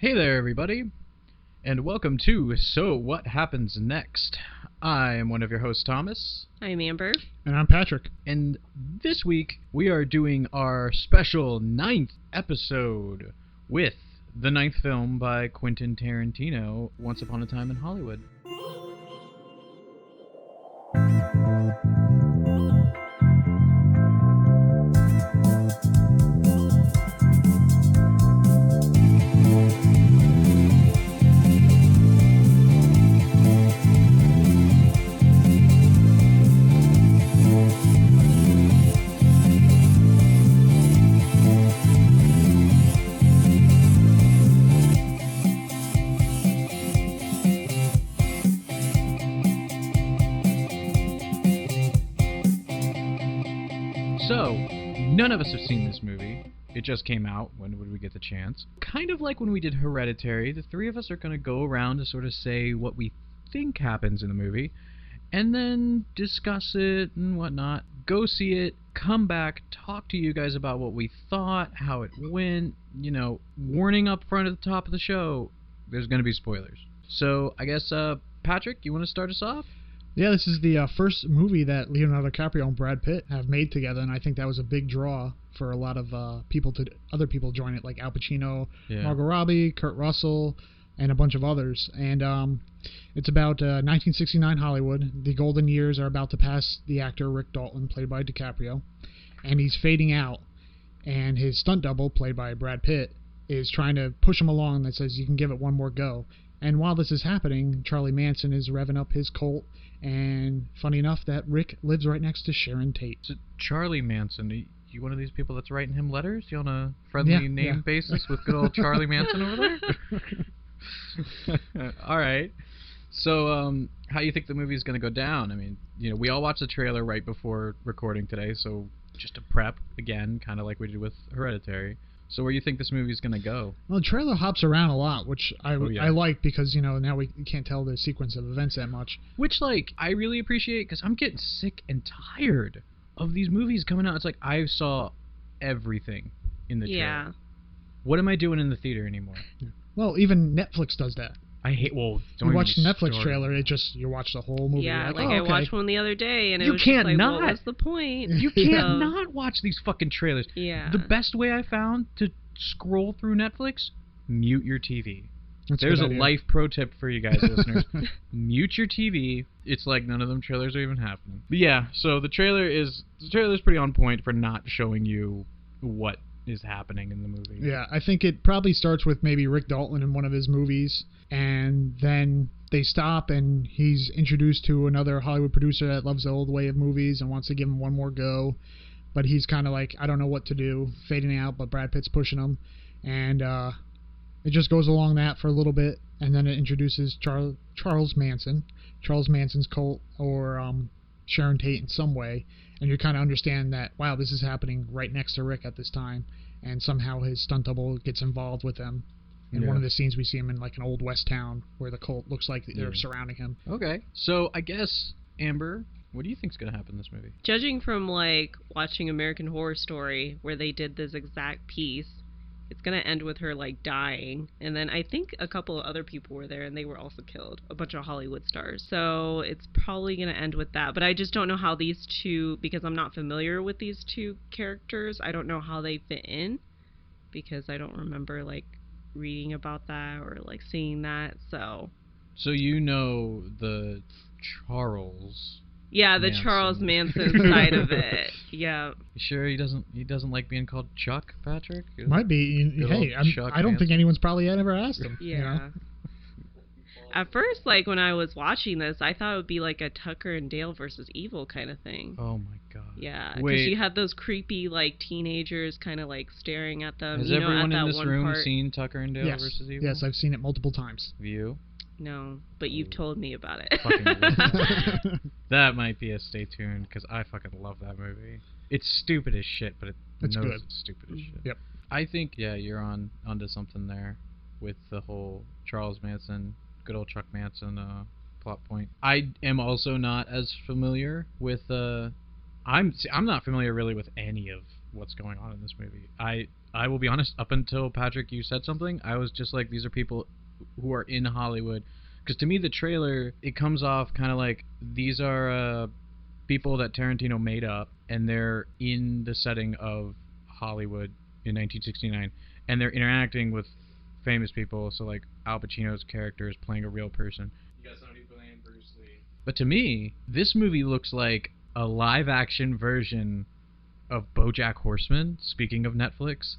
Hey there, everybody, and welcome to So What Happens Next. I am one of your hosts, Thomas. I'm Amber. And I'm Patrick. And this week, we are doing our special 9th episode with the 9th film by Quentin Tarantino, Once Upon a Time in Hollywood. So, none of us have seen this movie. It just came out. When would we get the chance? Kind of like when we did Hereditary, the three of us are going to go around to sort of say what we think happens in the movie, and then discuss it and whatnot. Go see it, come back, talk to you guys about what we thought, how it went. You know, warning up front at the top of the show, there's going to be spoilers. So, I guess, Patrick, you want to start us off? Yeah, this is the first movie that Leonardo DiCaprio and Brad Pitt have made together, and I think that was a big draw for a lot of other people join it, like Al Pacino, Margot Robbie, Kurt Russell, and a bunch of others. And it's about 1969 Hollywood. The golden years are about to pass the actor Rick Dalton, played by DiCaprio, and he's fading out. And his stunt double, played by Brad Pitt, is trying to push him along and says, you can give it one more go. And while this is happening, Charlie Manson is revving up his Colt, and funny enough, that Rick lives right next to Sharon Tate. So Charlie Manson, you one of these people that's writing him letters? You on a friendly name basis with good old Charlie Manson over there? All right. So, how do you think the movie's going to go down? I mean, you know, we all watched the trailer right before recording today, so just to prep, again, kind of like we did with Hereditary. So where do you think this movie's going to go? Well, the trailer hops around a lot, which I like because, you know, now we can't tell the sequence of events that much. Which, like, I really appreciate because I'm getting sick and tired of these movies coming out. It's like I saw everything in the trailer. Yeah. What am I doing in the theater anymore? Well, even Netflix does that. I hate, don't you watch the Netflix trailer, you watch the whole movie. Yeah, like I watched one the other day, and it was can't just like, not. what's the point? You can't not watch these fucking trailers. Yeah. The best way I found to scroll through Netflix, mute your TV. There's a life pro tip for you guys, listeners. Mute your TV. It's like none of them trailers are even happening. But yeah, so the trailer's pretty on point for not showing you what is happening in the movie. Yeah, I think it probably starts with maybe Rick Dalton in one of his movies, and then they stop and he's introduced to another Hollywood producer that loves the old way of movies and wants to give him one more go, but he's kind of like, I don't know what to do, fading out, but Brad Pitt's pushing him, and it just goes along that for a little bit, and then it introduces Charles Manson's Colt, or Sharon Tate in some way, and you kind of understand that, wow, this is happening right next to Rick at this time, and somehow his stunt double gets involved with them. In one of the scenes, we see him in like an old west town where the Colt looks like they're surrounding him. Okay, so I guess, Amber, what do you think's going to happen in this movie? Judging from, like, watching American Horror Story, where they did this exact piece, it's going to end with her, like, dying. And then I think a couple of other people were there, and they were also killed. A bunch of Hollywood stars. So it's probably going to end with that. But I just don't know how these two, because I'm not familiar with these two characters, I don't know how they fit in. Because I don't remember, like, reading about that or, like, seeing that. So you know the Charles... Yeah, the Manson. Charles Manson side of it. Yeah. You sure he doesn't like being called Chuck, Patrick? Might be. Hey, I don't think anyone's probably ever asked him. Yeah. You know? At first, like, when I was watching this, I thought it would be like a Tucker and Dale versus Evil kind of thing. Oh my god. Yeah, because you had those creepy, like, teenagers kind of, like, staring at them. Has you know, everyone at in that this one room part. seen Tucker and Dale versus Evil? Yes, I've seen it multiple times. Have you? No, but you've told me about it. Fucking that might be a stay tuned, because I fucking love that movie. It's stupid as shit, but it's good. It's stupid as shit. Yep. I think, you're onto something there with the whole Charles Manson, good old Chuck Manson plot point. I am also not as familiar with I'm not familiar really with any of what's going on in this movie. I will be honest, up until Patrick, you said something, I was just like, these are people who are in Hollywood. Because to me, the trailer, it comes off kind of like these are people that Tarantino made up, and they're in the setting of Hollywood in 1969, and they're interacting with famous people. So like Al Pacino's character is playing a real person. You got somebody playing Bruce Lee. But to me, this movie looks like a live-action version of BoJack Horseman. Speaking of Netflix.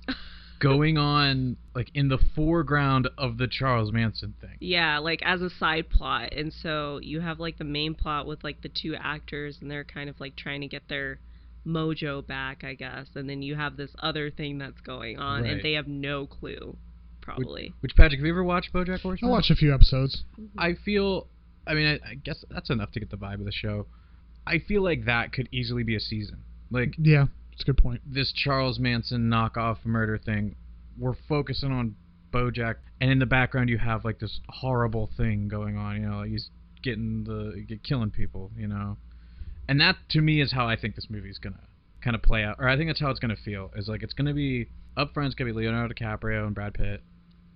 Going on like in the foreground of the Charles Manson thing. Yeah, like as a side plot. And so you have like the main plot with like the two actors, and they're kind of like trying to get their mojo back, I guess. And then you have this other thing that's going on, Right. and they have no clue, probably. Which Patrick, have you ever watched BoJack Horseman? I watched a few episodes. I feel, I mean, I guess that's enough to get the vibe of the show. I feel like that could easily be a season. Like, Yeah, it's a good point. this Charles Manson knockoff murder thing, we're focusing on BoJack, and in the background you have like this horrible thing going on. You know, like he's killing people. You know, and that to me is how I think this movie is gonna kind of play out, or I think that's how it's gonna feel. Is like it's gonna be up front. It's gonna be Leonardo DiCaprio and Brad Pitt.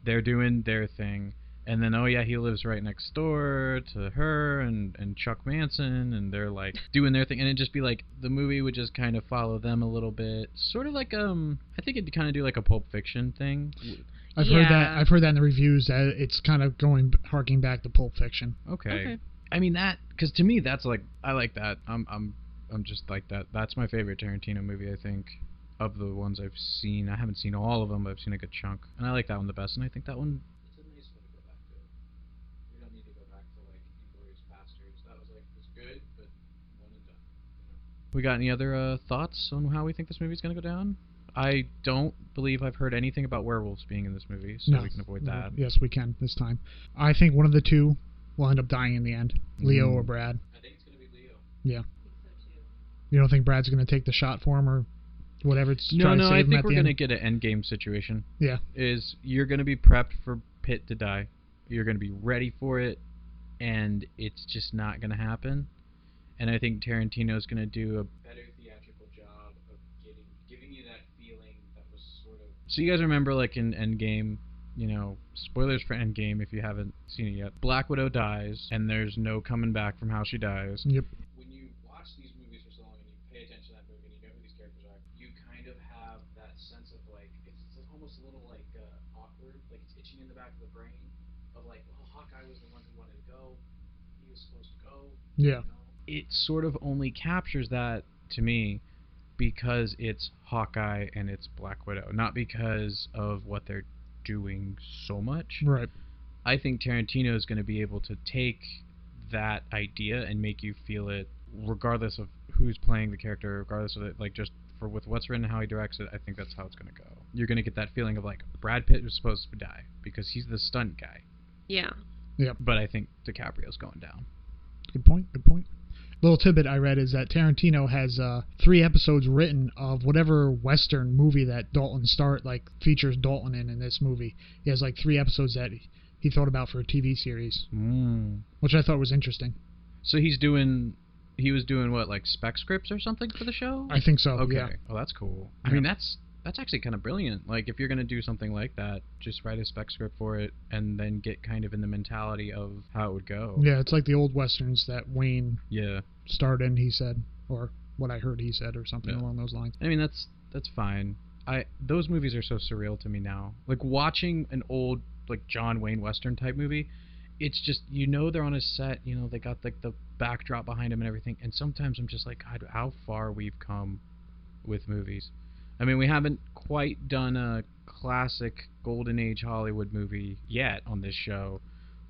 They're doing their thing. And then, oh yeah, he lives right next door to her and Chuck Manson, and they're like doing their thing, and it'd just be like the movie would just kind of follow them a little bit, sort of like I think it'd kind of do like a Pulp Fiction thing. I've heard that in the reviews that it's kind of harking back to Pulp Fiction. Okay. I mean that, because to me that's like, I like that. I'm just like that. That's my favorite Tarantino movie, I think, of the ones I've seen. I haven't seen all of them, but I've seen a good chunk, and I like that one the best. And I think that one. We got any other thoughts on how we think this movie's going to go down? I don't believe I've heard anything about werewolves being in this movie, so No. we can avoid that. Yes, we can this time. I think one of the two will end up dying in the end, Leo or Brad. I think it's going to be Leo. Yeah. You don't think Brad's going to take the shot for him or whatever? No, to I save him think at we're the going to end? get an endgame situation. Yeah. Is you're going to be prepped for Pitt to die. You're going to be ready for it, and it's just not going to happen. And I think Tarantino's going to do a better theatrical job of giving you that feeling that was sort of... So you guys remember, like, in Endgame, you know, spoilers for Endgame if you haven't seen it yet, Black Widow dies, and there's no coming back from how she dies. Yep. When you watch these movies for so long and you pay attention to that movie and you know who these characters are, you kind of have that sense of, like, it's almost a little, like, awkward, like it's itching in the back of the brain of, like, well, Hawkeye was the one who wanted to go, he was supposed to go. Yeah. You know? It sort of only captures that to me because it's Hawkeye and it's Black Widow, not because of what they're doing so much. Right. I think Tarantino is going to be able to take that idea and make you feel it regardless of who's playing the character, regardless of it, like just with what's written and how he directs it. I think that's how it's going to go. You're going to get that feeling of like Brad Pitt was supposed to die because he's the stunt guy. Yeah. Yep. But I think DiCaprio's going down. Good point. Little tidbit I read is that Tarantino has 3 episodes written of whatever Western movie that features Dalton in this movie. He has like 3 episodes that he thought about for a TV series, which I thought was interesting. So he was doing what, like spec scripts or something for the show? I think so. Okay. Yeah. Oh, that's cool. Yeah. I mean, that's actually kind of brilliant. Like, if you're going to do something like that, just write a spec script for it and then get kind of in the mentality of how it would go. Yeah, it's like the old Westerns that Wayne Yeah. starred in, he said, or what I heard he said, or something along those lines. I mean, that's fine. Those movies are so surreal to me now. Like, watching an old, like, John Wayne Western type movie, it's just, you know, they're on a set, you know, they got, like, the backdrop behind them and everything, and sometimes I'm just like, God, how far we've come with movies. I mean, we haven't quite done a classic Golden Age Hollywood movie yet on this show,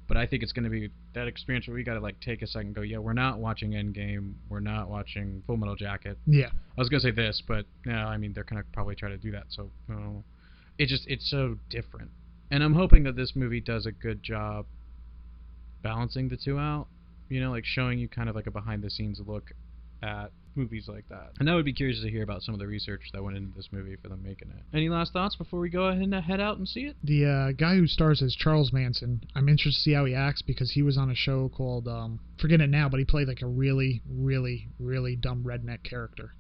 but I think it's going to be that experience where we got to, like, take a second and go, yeah, we're not watching Endgame, we're not watching Full Metal Jacket. Yeah. I was going to say this, but, no, I mean, they're going to probably try to do that, so, it's so different. And I'm hoping that this movie does a good job balancing the two out, you know, like showing you kind of like a behind-the-scenes look at movies like that. And I would be curious to hear about some of the research that went into this movie for them making it. Any last thoughts before we go ahead and head out and see it? The guy who stars as Charles Manson, I'm interested to see how he acts because he was on a show called, forget it now, but he played like a really, really, really dumb redneck character.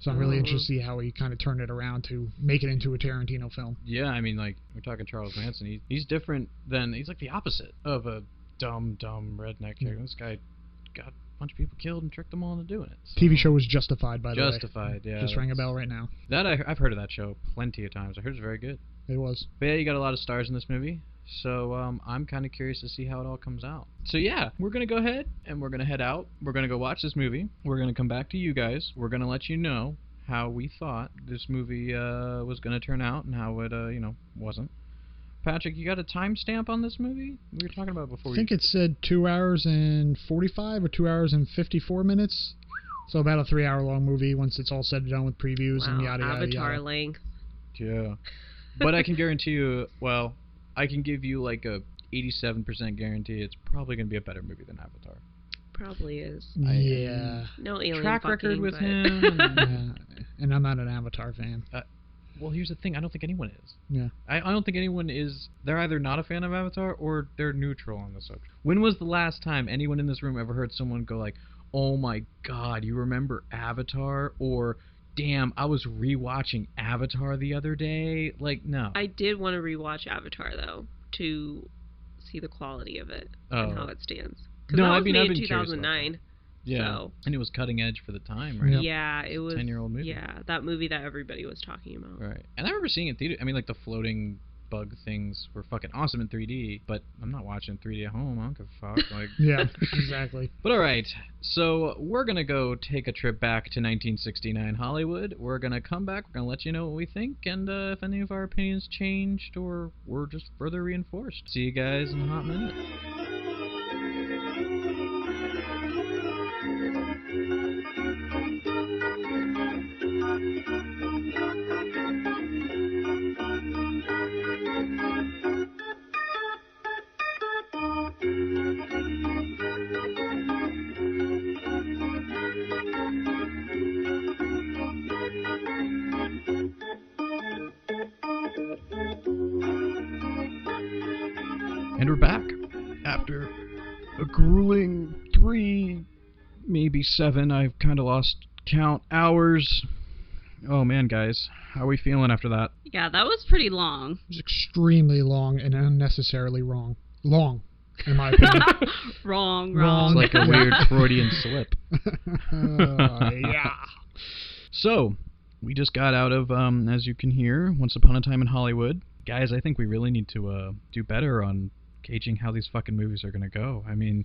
So I'm really interested to see how he kind of turned it around to make it into a Tarantino film. Yeah, I mean, like, we're talking Charles Manson. He's different than... He's like the opposite of a dumb redneck character. This guy got a bunch of people killed and tricked them all into doing it. So. TV show was Justified, by the way. Justified, yeah. Just rang a bell right now. That I've heard of that show plenty of times. I heard it's very good. It was. But yeah, you got a lot of stars in this movie. So I'm kind of curious to see how it all comes out. So yeah, we're going to go ahead and we're going to head out. We're going to go watch this movie. We're going to come back to you guys. We're going to let you know how we thought this movie was going to turn out and how it, wasn't. Patrick, you got a timestamp on this movie? We were talking about it before. I think it said 2 hours and 45 or 2 hours and 54 minutes. So about a 3-hour-long movie once it's all said and done with previews and yada, yada, Avatar yada. length. Yeah. But I can guarantee you, well, I can give you like a 87% guarantee it's probably going to be a better movie than Avatar. Probably is. Yeah. No alien Track fucking, record with but... him. And I'm not an Avatar fan. Well, here's the thing. I don't think anyone is. Yeah. I don't think anyone is. They're either not a fan of Avatar or they're neutral on the subject. When was the last time anyone in this room ever heard someone go like, oh my god, you remember Avatar? Or, damn, I was rewatching Avatar the other day? Like, no. I did want to rewatch Avatar, though, to see the quality of it and how it stands. Because that was made in 2009. Yeah, so. And it was cutting edge for the time, right? Yeah, it was 10-year-old movie. Yeah, that movie that everybody was talking about. Right. And I remember seeing it in theater. I mean, like, the floating bug things were fucking awesome in 3D, but I'm not watching 3D at home. I don't give a fuck. Like, yeah, exactly. But all right, so we're going to go take a trip back to 1969 Hollywood. We're going to come back. We're going to let you know what we think, and if any of our opinions changed or were just further reinforced. See you guys in a hot minute. And we're back after a grueling 3, maybe 7, I've kind of lost count, hours. Oh man, guys, how are we feeling after that? Yeah, that was pretty long. It was extremely long and unnecessarily wrong. Long, in my opinion. Wrong. It's like a weird Freudian slip. Yeah. So, we just got out of, as you can hear, Once Upon a Time in Hollywood. Guys, I think we really need to do better on gauging how these fucking movies are going to go. I mean,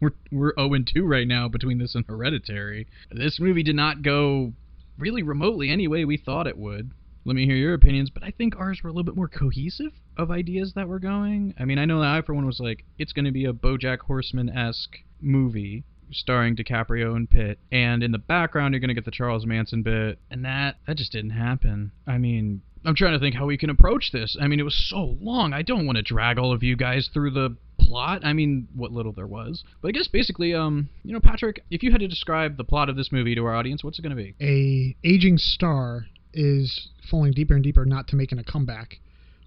we're 0-2 right now between this and Hereditary. This movie did not go really remotely any way we thought it would. Let me hear your opinions, but I think ours were a little bit more cohesive of ideas that were going. I mean, I know that I, for one, was like, it's going to be a BoJack Horseman-esque movie starring DiCaprio and Pitt, and in the background you're going to get the Charles Manson bit, and that just didn't happen. I mean, I'm trying to think how we can approach this. I mean, it was so long. I don't want to drag all of you guys through the plot. I mean, what little there was. But I guess basically, Patrick, if you had to describe the plot of this movie to our audience, what's it going to be? A aging star is falling deeper and deeper not to making a comeback,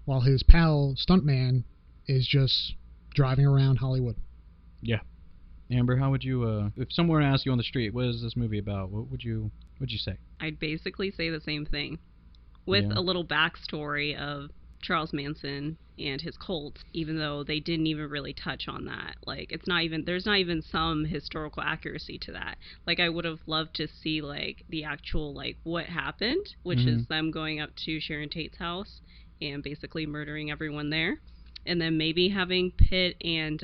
while his pal, Stuntman, is just driving around Hollywood. Yeah. Amber, how would you, if someone asked you on the street, what is this movie about, what would you say? I'd basically say the same thing, with a little backstory of Charles Manson and his cult, even though they didn't even really touch on that. Like, there's not even some historical accuracy to that. Like, I would have loved to see, like, the actual, like, what happened, which is them going up to Sharon Tate's house and basically murdering everyone there. And then maybe having Pitt and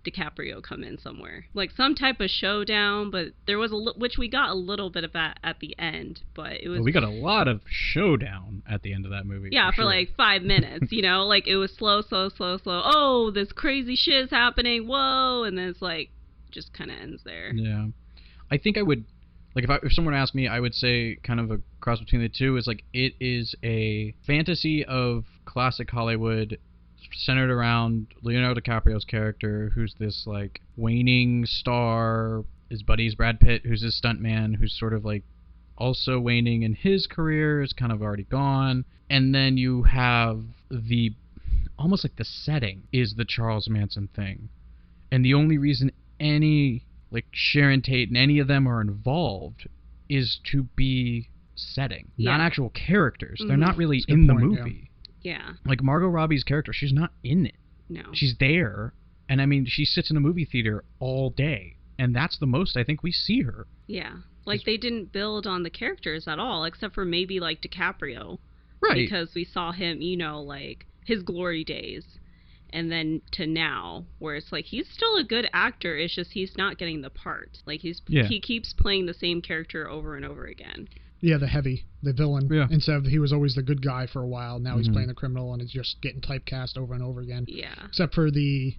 DiCaprio come in somewhere, like some type of showdown. But there was which we got a little bit of that at the end, but it was we got a lot of showdown at the end of that movie. Yeah, for sure. like 5 minutes, like it was slow. Oh, this crazy shit is happening. Whoa, and then it's like just kind of ends there. Yeah, I think I would like if someone asked me, I would say kind of a cross between the two is like it is a fantasy of classic Hollywood, centered around Leonardo DiCaprio's character, who's this like waning star. His buddy's Brad Pitt, who's his stuntman, who's sort of like also waning in his career, is kind of already gone. And then you have the almost like the setting is the Charles Manson thing, and the only reason any like Sharon Tate and any of them are involved is to be setting, not Yeah. actual characters. They're not really That's a good in the point, yeah. movie. Yeah. Like Margot Robbie's character, she's not in it. No. She's there, and I mean, she sits in a movie theater all day, and that's the most I think we see her. Yeah. Like, they didn't build on the characters at all, except for maybe, like, DiCaprio. Right. Because we saw him, you know, like, his glory days. And then to now, where it's like, he's still a good actor, it's just he's not getting the part. Like, he keeps playing the same character over and over again. Yeah, the villain. Yeah. Instead of he was always the good guy for a while, now he's playing the criminal and is just getting typecast over and over again. Yeah. Except for the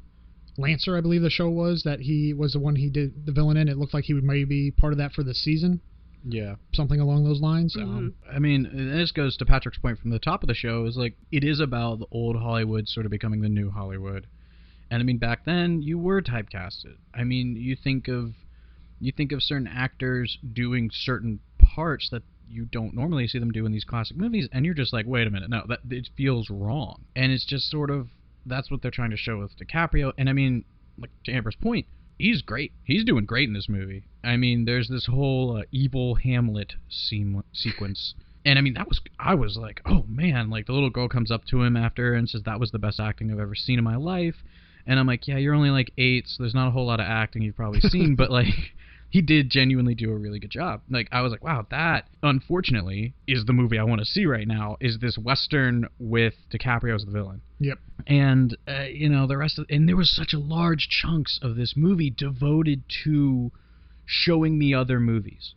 Lancer, I believe the show was, that he was the one he did the villain in. It looked like he would maybe be part of that for the season. Yeah. Something along those lines. I mean, and this goes to Patrick's point from the top of the show, is like, it is about the old Hollywood sort of becoming the new Hollywood. And I mean, back then, you were typecasted. I mean, you think of certain actors doing certain parts that you don't normally see them do in these classic movies, and you're just like, wait a minute, no, that it feels wrong. And it's just sort of, that's what they're trying to show with DiCaprio. And I mean, like, to Amber's point, he's great. He's doing great in this movie. I mean, there's this whole evil Hamlet sequence. And I mean, I was like, oh man, like, the little girl comes up to him after and says, that was the best acting I've ever seen in my life. And I'm like, yeah, you're only like 8, so there's not a whole lot of acting you've probably seen, but like, he did genuinely do a really good job. Like, I was like, wow, that, unfortunately, is the movie I want to see right now, is this Western with DiCaprio as the villain. Yep. And, you know, and there was such a large chunks of this movie devoted to showing me other movies.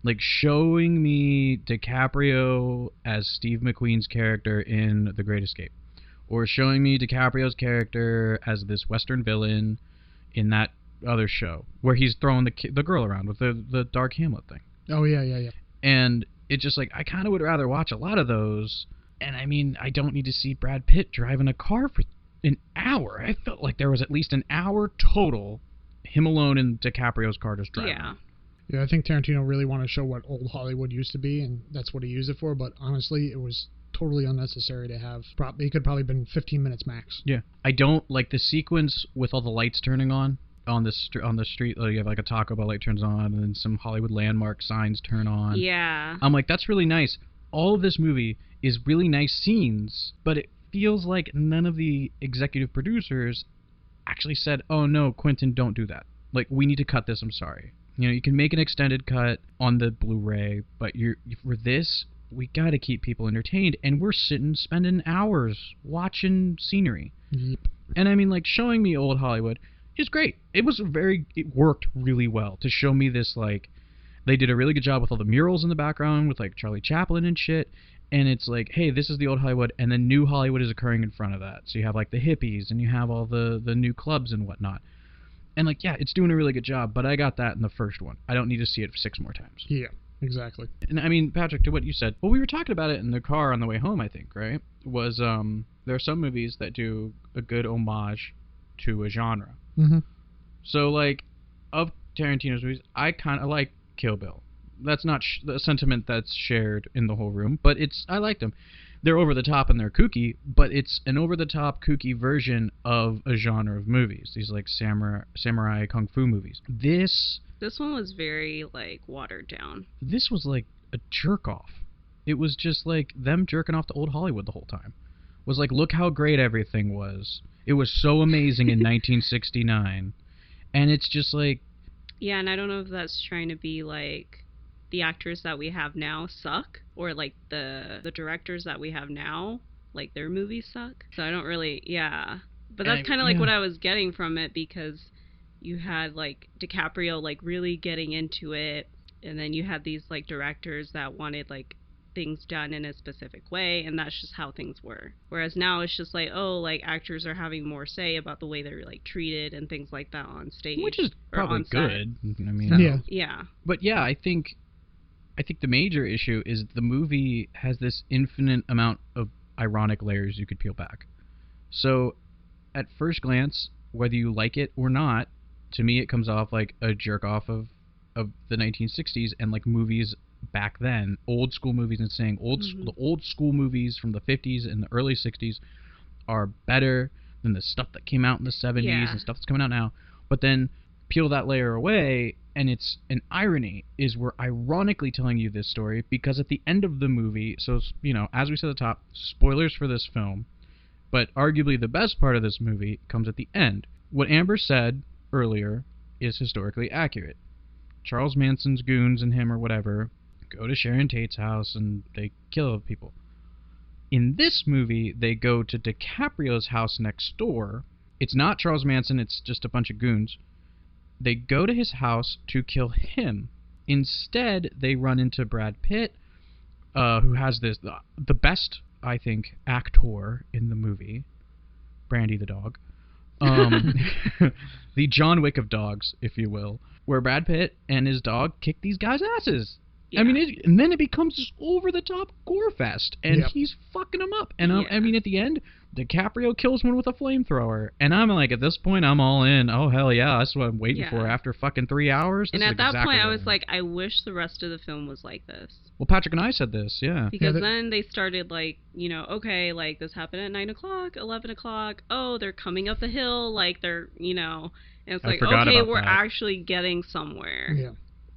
Like, showing me DiCaprio as Steve McQueen's character in The Great Escape. Or showing me DiCaprio's character as this Western villain in that other show, where he's throwing the girl around with the Dark Hamlet thing. Oh, yeah. And it's just like, I kind of would rather watch a lot of those. And I mean, I don't need to see Brad Pitt driving a car for an hour. I felt like there was at least an hour total, him alone in DiCaprio's car just driving. Yeah. Yeah, I think Tarantino really wanted to show what old Hollywood used to be, and that's what he used it for, but honestly, it was totally unnecessary to have. He could probably have been 15 minutes max. Yeah. I don't like the sequence with all the lights turning on the street. Like, you have like a Taco Bell light turns on, and then some Hollywood landmark signs turn on. Yeah. I'm like, that's really nice. All of this movie is really nice scenes, but it feels like none of the executive producers actually said, oh no, Quentin, don't do that. Like, we need to cut this, I'm sorry. You know, you can make an extended cut on the Blu-ray, but for this, we gotta keep people entertained, and we're spending hours watching scenery. Yep. And I mean, like, showing me old Hollywood is great. It worked really well to show me this, like, they did a really good job with all the murals in the background with, like, Charlie Chaplin and shit, and it's like, hey, this is the old Hollywood, and then new Hollywood is occurring in front of that. So you have, like, the hippies, and you have all the new clubs and whatnot. And, like, yeah, it's doing a really good job, but I got that in the first one. I don't need to see it 6 more times. Yeah, exactly. And, I mean, Patrick, to what you said, well, we were talking about it in the car on the way home, I think, right? Was, there are some movies that do a good homage to a genre. Mm-hmm. So, like, of Tarantino's movies, I kind of like Kill Bill. That's not the sentiment that's shared in the whole room, but I like them. They're over the top and they're kooky, but it's an over the top kooky version of a genre of movies. These, like, samurai kung fu movies. This one was very, like, watered down. This was like a jerk off. It was just like them jerking off to old Hollywood the whole time. It was like, look how great everything was. It was so amazing in 1969. And it's just like... Yeah, and I don't know if that's trying to be like, the actors that we have now suck, or like the directors that we have now, like, their movies suck. So I don't really... Yeah. But that's kind of like what I was getting from it, because you had, like, DiCaprio, like, really getting into it, and then you had these, like, directors that wanted, like, things done in a specific way, and that's just how things were. Whereas now it's just like, oh, like, actors are having more say about the way they're, like, treated and things like that on stage, which is probably good. I mean, yeah. Yeah. But yeah, I think the major issue is the movie has this infinite amount of ironic layers you could peel back. So at first glance, whether you like it or not, to me it comes off like a jerk off of the 1960s and, like, movies back then, old school movies, and saying the old school movies from the 50s and the early 60s are better than the stuff that came out in the 70s and stuff that's coming out now. But then peel that layer away and it's an irony, is we're ironically telling you this story because at the end of the movie, so, you know, as we said at the top, spoilers for this film, but arguably the best part of this movie comes at the end. What Amber said earlier is historically accurate. Charles Manson's goons and him or whatever go to Sharon Tate's house and they kill people. In this movie, they go to DiCaprio's house next door. It's not Charles Manson, it's just a bunch of goons. They go to his house to kill him. Instead, they run into Brad Pitt, who has the best, I think, actor in the movie, Brandy the dog. The John Wick of dogs, if you will, where Brad Pitt and his dog kick these guys' asses. Yeah. I mean, and then it becomes this over-the-top gore fest, and he's fucking them up. And I mean, at the end, DiCaprio kills one with a flamethrower, and I'm like, at this point, I'm all in. Oh hell yeah, that's what I'm waiting for after fucking 3 hours. And at that point, I was like, I wish the rest of the film was like this. Well, Patrick and I said this, because then they started like, you know, okay, like this happened at 9 o'clock, 11 o'clock. Oh, they're coming up the hill, like they're, you know, and it's like, okay, we're actually getting somewhere. Yeah.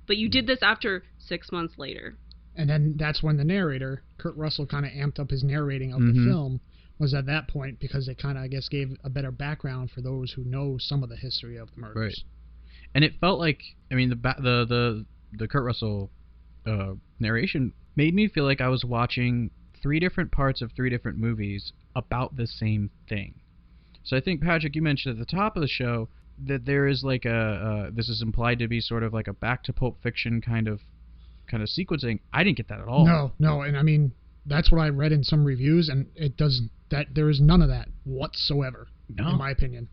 But you did this after 6 months later. And then that's when the narrator, Kurt Russell, kind of amped up his narrating of the film, was at that point, because it kind of, I guess, gave a better background for those who know some of the history of the murders. Right. And it felt like, I mean, the Kurt Russell narration made me feel like I was watching 3 different parts of 3 different movies about the same thing. So I think, Patrick, you mentioned at the top of the show that there is like this is implied to be sort of like a back to Pulp Fiction kind of sequencing. I didn't get that at all. No, and I mean that's what I read in some reviews, and it doesn't. That there is none of that whatsoever, in my opinion.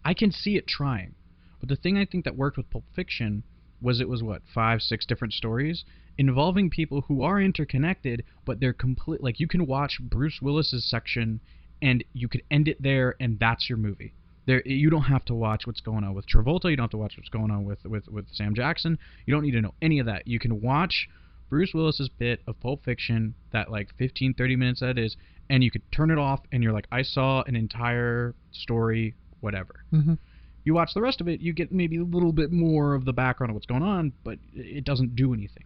I can see it trying, but the thing I think that worked with Pulp Fiction was it was 5, 6 different stories involving people who are interconnected, but they're complete. Like you can watch Bruce Willis's section, and you could end it there, and that's your movie. You don't have to watch what's going on with Travolta. You don't have to watch what's going on with Sam Jackson. You don't need to know any of that. You can watch Bruce Willis's bit of Pulp Fiction, that like 15, 30 minutes that is, and you could turn it off, and you're like, I saw an entire story, whatever. Mm-hmm. You watch the rest of it, you get maybe a little bit more of the background of what's going on, but it doesn't do anything.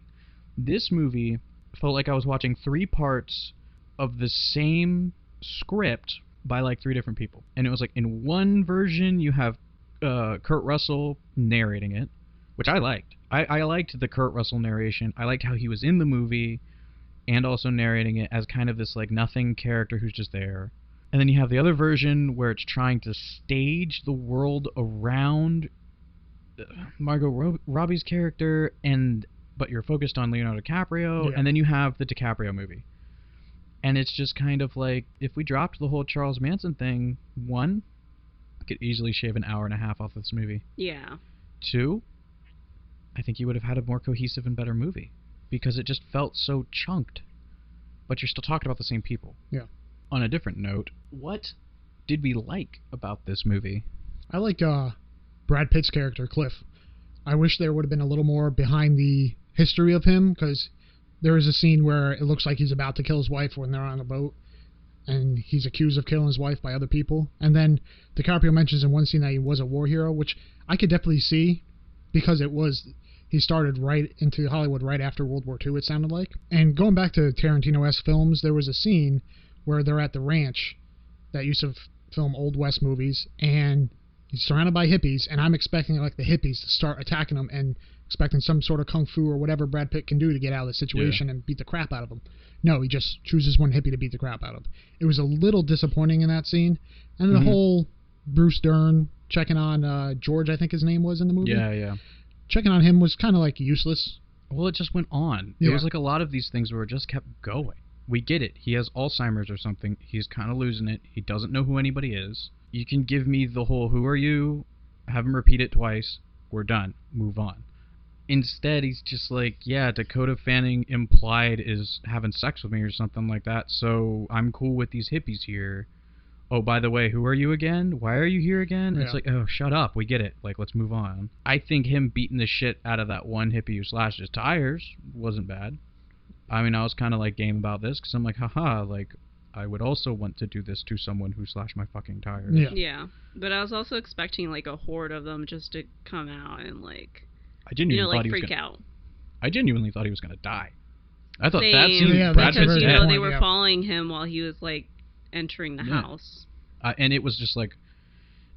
This movie felt like I was watching 3 parts of the same script by like 3 different people. And it was like in one version you have Kurt Russell narrating it, which I liked. I liked the Kurt Russell narration. I liked how he was in the movie and also narrating it as kind of this like nothing character who's just there. And then you have the other version where it's trying to stage the world around Margot Robbie's character, but you're focused on Leonardo DiCaprio, and then you have the DiCaprio movie. And it's just kind of like, if we dropped the whole Charles Manson thing, 1, I could easily shave an hour and a half off of this movie. Yeah. 2, I think you would have had a more cohesive and better movie. Because it just felt so chunked. But you're still talking about the same people. Yeah. On a different note, what did we like about this movie? I like Brad Pitt's character, Cliff. I wish there would have been a little more behind the history of him, because there is a scene where it looks like he's about to kill his wife when they're on a boat, and he's accused of killing his wife by other people. And then DiCaprio mentions in one scene that he was a war hero, which I could definitely see, because he started right into Hollywood right after World War II, it sounded like. And going back to Tarantino-esque films, there was a scene where they're at the ranch that used to film Old West movies, and he's surrounded by hippies, and I'm expecting like the hippies to start attacking him and expecting some sort of kung fu or whatever Brad Pitt can do to get out of the situation and beat the crap out of him. No, he just chooses one hippie to beat the crap out of. It was a little disappointing in that scene. And the whole Bruce Dern checking on George, I think his name was in the movie. Yeah. Checking on him was kind of like useless. Well, it just went on. It was like a lot of these things where it just kept going. We get it. He has Alzheimer's or something. He's kind of losing it. He doesn't know who anybody is. You can give me the whole, who are you? Have him repeat it twice. We're done. Move on. Instead, he's just like, yeah, Dakota Fanning implied is having sex with me or something like that, so I'm cool with these hippies here. Oh, by the way, who are you again? Why are you here again? Yeah. It's like, oh, shut up. We get it. Like, let's move on. I think him beating the shit out of that one hippie who slashed his tires wasn't bad. I mean, I was kind of like game about this, because I'm like, haha, like, I would also want to do this to someone who slashed my fucking tires. Yeah. But I was also expecting, like, a horde of them just to come out and, like... I genuinely thought like he was freak gonna, out. I genuinely thought he was going to die. I thought Same, that scene, Yeah, Brad that's a Pitt's very because good point, they were yeah. following him while he was like entering the house. And it was just like,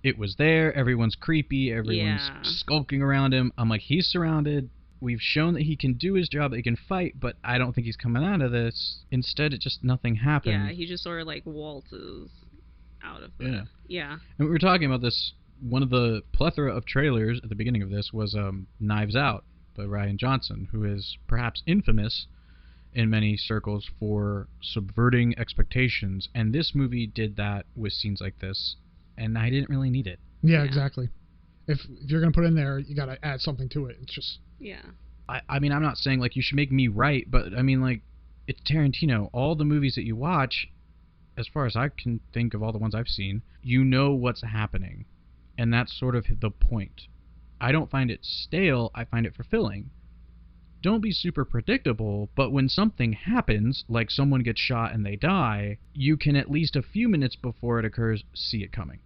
it was there, everyone's creepy, everyone's skulking around him. I'm like, he's surrounded. We've shown that he can do his job, that he can fight, but I don't think he's coming out of this. Instead, it just, nothing happened. Yeah, he just sort of like waltzes out of it. Yeah. And we were talking about this, one of the plethora of trailers at the beginning of this was Knives Out by Rian Johnson, who is perhaps infamous in many circles for subverting expectations. And this movie did that with scenes like this, and I didn't really need it. Yeah, exactly. If you're going to put it in there, you got to add something to it. It's just... Yeah. I mean, I'm not saying, like, you should make me right, but, I mean, like, it's Tarantino. All the movies that you watch, as far as I can think of all the ones I've seen, you know what's happening. And that's sort of the point. I don't find it stale, I find it fulfilling. Don't be super predictable, but when something happens, like someone gets shot and they die, you can at least a few minutes before it occurs see it coming.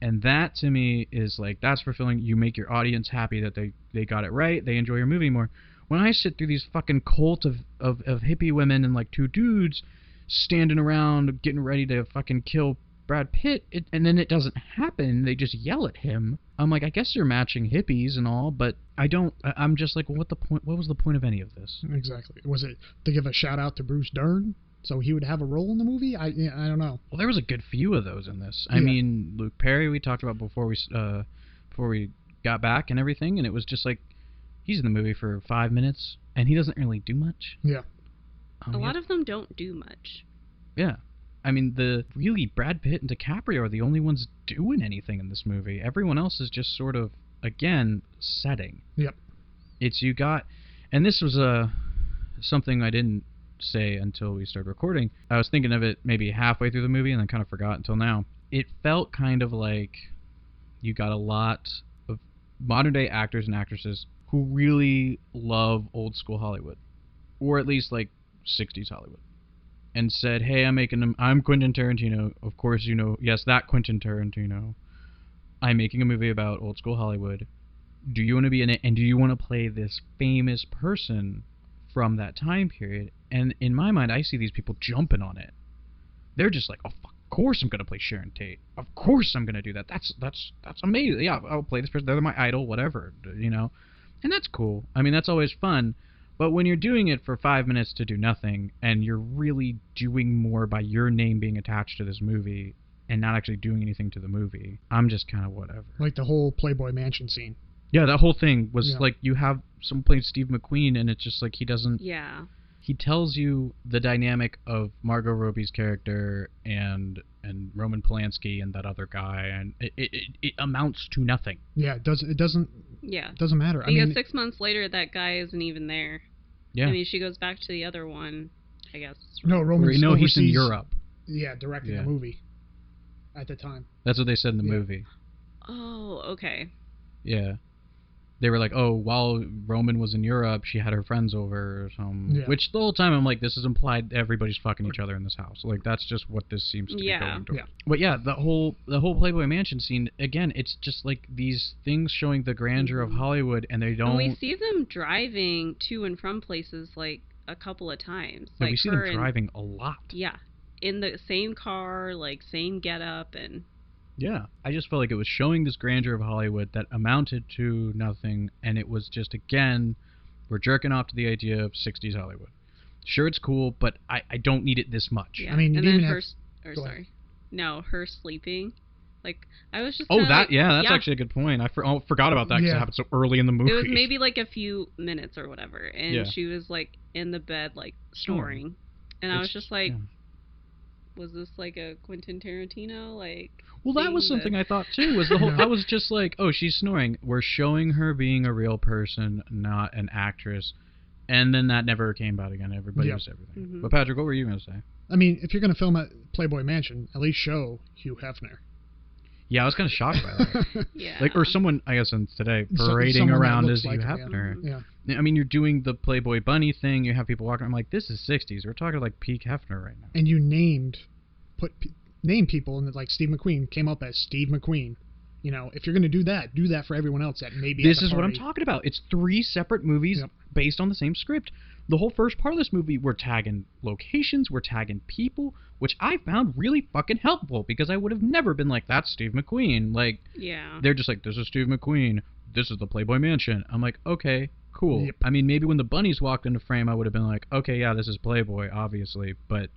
And that, to me, is like, that's fulfilling. You make your audience happy that they got it right, they enjoy your movie more. When I sit through these fucking cult of hippie women and like two dudes standing around getting ready to fucking kill Brad Pitt, and then it doesn't happen, they just yell at him. I'm like, I guess you're matching hippies and all, but I'm just like, well, what was the point of any of this? Exactly. Was it to give a shout out to Bruce Dern so he would have a role in the movie? I don't know. Well, there was a good few of those in this. I mean, Luke Perry we talked about before we got back and everything, and it was just like, he's in the movie for 5 minutes and he doesn't really do much. Yeah. A lot of them don't do much. Yeah. I mean, Brad Pitt and DiCaprio are the only ones doing anything in this movie. Everyone else is just sort of, again, setting. Yep. And this was something I didn't say until we started recording. I was thinking of it maybe halfway through the movie and then kind of forgot until now. It felt kind of like you got a lot of modern day actors and actresses who really love old school Hollywood, or at least like 60s Hollywood, and said, hey, I'm Quentin Tarantino. Of course, you know, yes, that Quentin Tarantino. I'm making a movie about old school Hollywood. Do you want to be in it? And do you want to play this famous person from that time period? And in my mind, I see these people jumping on it. They're just like, oh, of course I'm going to play Sharon Tate. Of course I'm going to do that. That's amazing. Yeah, I'll play this person. They're my idol, whatever, you know. And that's cool. I mean, that's always fun. But when you're doing it for 5 minutes to do nothing, and you're really doing more by your name being attached to this movie and not actually doing anything to the movie, I'm just kind of whatever. Like the whole Playboy Mansion scene. Yeah, that whole thing was like, you have someone playing Steve McQueen, and it's just like he doesn't... Yeah. He tells you the dynamic of Margot Robbie's character and Roman Polanski and that other guy, and it amounts to nothing. Yeah, it doesn't matter. Because 6 months later, that guy isn't even there. Yeah. I mean, she goes back to the other one, I guess. No, Roman's no, he's in Europe. Yeah, directing the movie at the time. That's what they said in the movie. Oh, okay. Yeah. They were like, oh, while Roman was in Europe, she had her friends over or something. Yeah. Which the whole time I'm like, this is implied everybody's fucking each other in this house. Like, that's just what this seems to be going towards. Yeah. But yeah, the whole Playboy Mansion scene, again, it's just like these things showing the grandeur of Hollywood, and they don't... And we see them driving to and from places like a couple of times. Yeah, like we see them driving a lot. Yeah. In the same car, like same getup and... Yeah, I just felt like it was showing this grandeur of Hollywood that amounted to nothing, and it was just, again, we're jerking off to the idea of 60s Hollywood. Sure, it's cool, but I don't need it this much. Yeah. I mean, and then her sleeping. Like, I was just that's actually a good point. I forgot about that because it happened so early in the movie. It was maybe like a few minutes or whatever, and she was like in the bed, like snoring, and I was just like... Was this like a Quentin Tarantino Well, that was something I thought too. Was the whole? I was just like, oh, she's snoring. We're showing her being a real person, not an actress, and then that never came out again. Everybody was everything. Mm-hmm. But Patrick, what were you going to say? I mean, if you're going to film at Playboy Mansion, at least show Hugh Hefner. Yeah, I was kind of shocked by that. Like, or someone, I guess, today parading around as Hugh Hefner. Yeah. I mean, you're doing the Playboy Bunny thing. You have people walking. I'm like, this is 60s. We're talking like peak Hefner right now. And you named people, and like Steve McQueen came up as Steve McQueen. You know, if you're going to do that for everyone else that maybe. This is what I'm talking about. It's 3 separate movies based on the same script. The whole first part of this movie, we're tagging locations, we're tagging people, which I found really fucking helpful because I would have never been like, that's Steve McQueen. Like, they're just like, this is Steve McQueen. This is the Playboy Mansion. I'm like, okay, cool. Yep. I mean, maybe when the bunnies walked into frame, I would have been like, okay, yeah, this is Playboy, obviously. But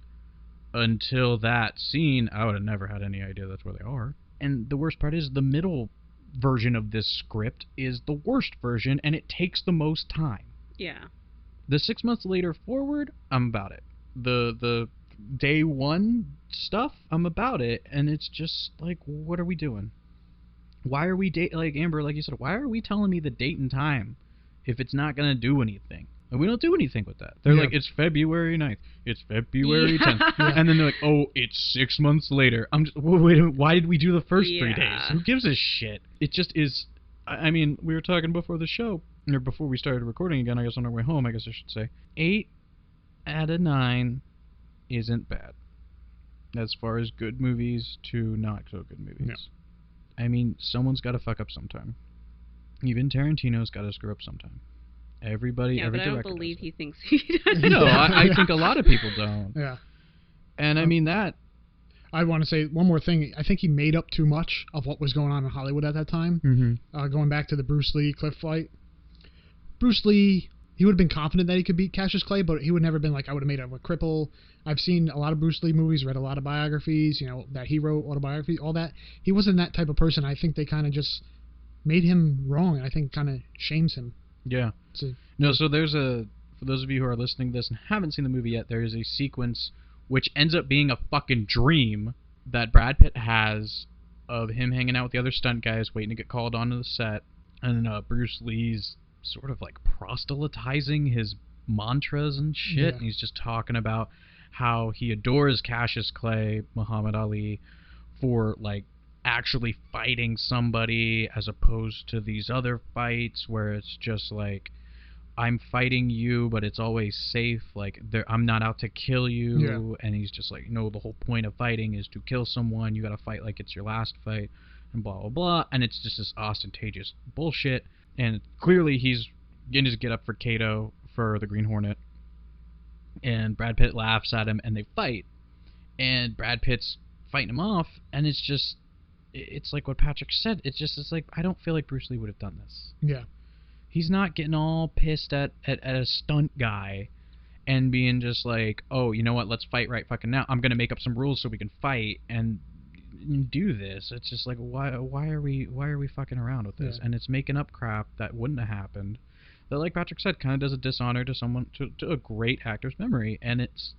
until that scene, I would have never had any idea that's where they are. And the worst part is the middle version of this script is the worst version, and it takes the most time. Yeah. The 6 months later forward, I'm about it. The day one stuff, I'm about it, and it's just like, what are we doing? Why are we like Amber, like you said, why are we telling me the date and time if it's not gonna do anything? And we don't do anything with that. They're like, it's February 9th. It's February 10th. And then they're like, oh, it's 6 months later. I'm just, wait a minute, why did we do the first 3 days? Who gives a shit? It just is. I mean, we were talking before the show, or before we started recording again, I guess on our way home, I guess I should say. 8 out of 9 isn't bad. As far as good movies to not so good movies. No. I mean, someone's got to fuck up sometime. Even Tarantino's got to screw up sometime. Everybody, every director. director I don't believe does he thinks he does. No, I think a lot of people don't. Yeah. And I mean that. I want to say one more thing. I think he made up too much of what was going on in Hollywood at that time. Mm-hmm. Going back to the Bruce Lee cliff fight. Bruce Lee, he would have been confident that he could beat Cassius Clay, but he would never been like, I would have made him a cripple. I've seen a lot of Bruce Lee movies, read a lot of biographies, you know, that he wrote, autobiographies, all that. He wasn't that type of person. I think they kind of just made him wrong, and I think kind of shames him. Yeah. No, so there's a, for those of you who are listening to this and haven't seen the movie yet, there is a sequence which ends up being a fucking dream that Brad Pitt has of him hanging out with the other stunt guys waiting to get called onto the set, and Bruce Lee's sort of like proselytizing his mantras and shit, and he's just talking about how he adores Cassius Clay, Muhammad Ali, for like actually fighting somebody as opposed to these other fights where it's just like, I'm fighting you, but it's always safe. Like, I'm not out to kill you. Yeah. And he's just like, no, the whole point of fighting is to kill someone. You got to fight like it's your last fight, and blah, blah, blah. And it's just this ostentatious bullshit. And clearly he's getting his get up for Kato for the Green Hornet. And Brad Pitt laughs at him, and they fight. And Brad Pitt's fighting him off, and it's just, it's like what Patrick said. It's like, I don't feel like Bruce Lee would have done this. Yeah. He's not getting all pissed at a stunt guy and being just like, oh, you know what, let's fight right fucking now. I'm going to make up some rules so we can fight and do this. It's just like, why are we fucking around with this? Yeah. And it's making up crap that wouldn't have happened. That, like Patrick said, kind of does a dishonor to someone, to a great actor's memory. And it's,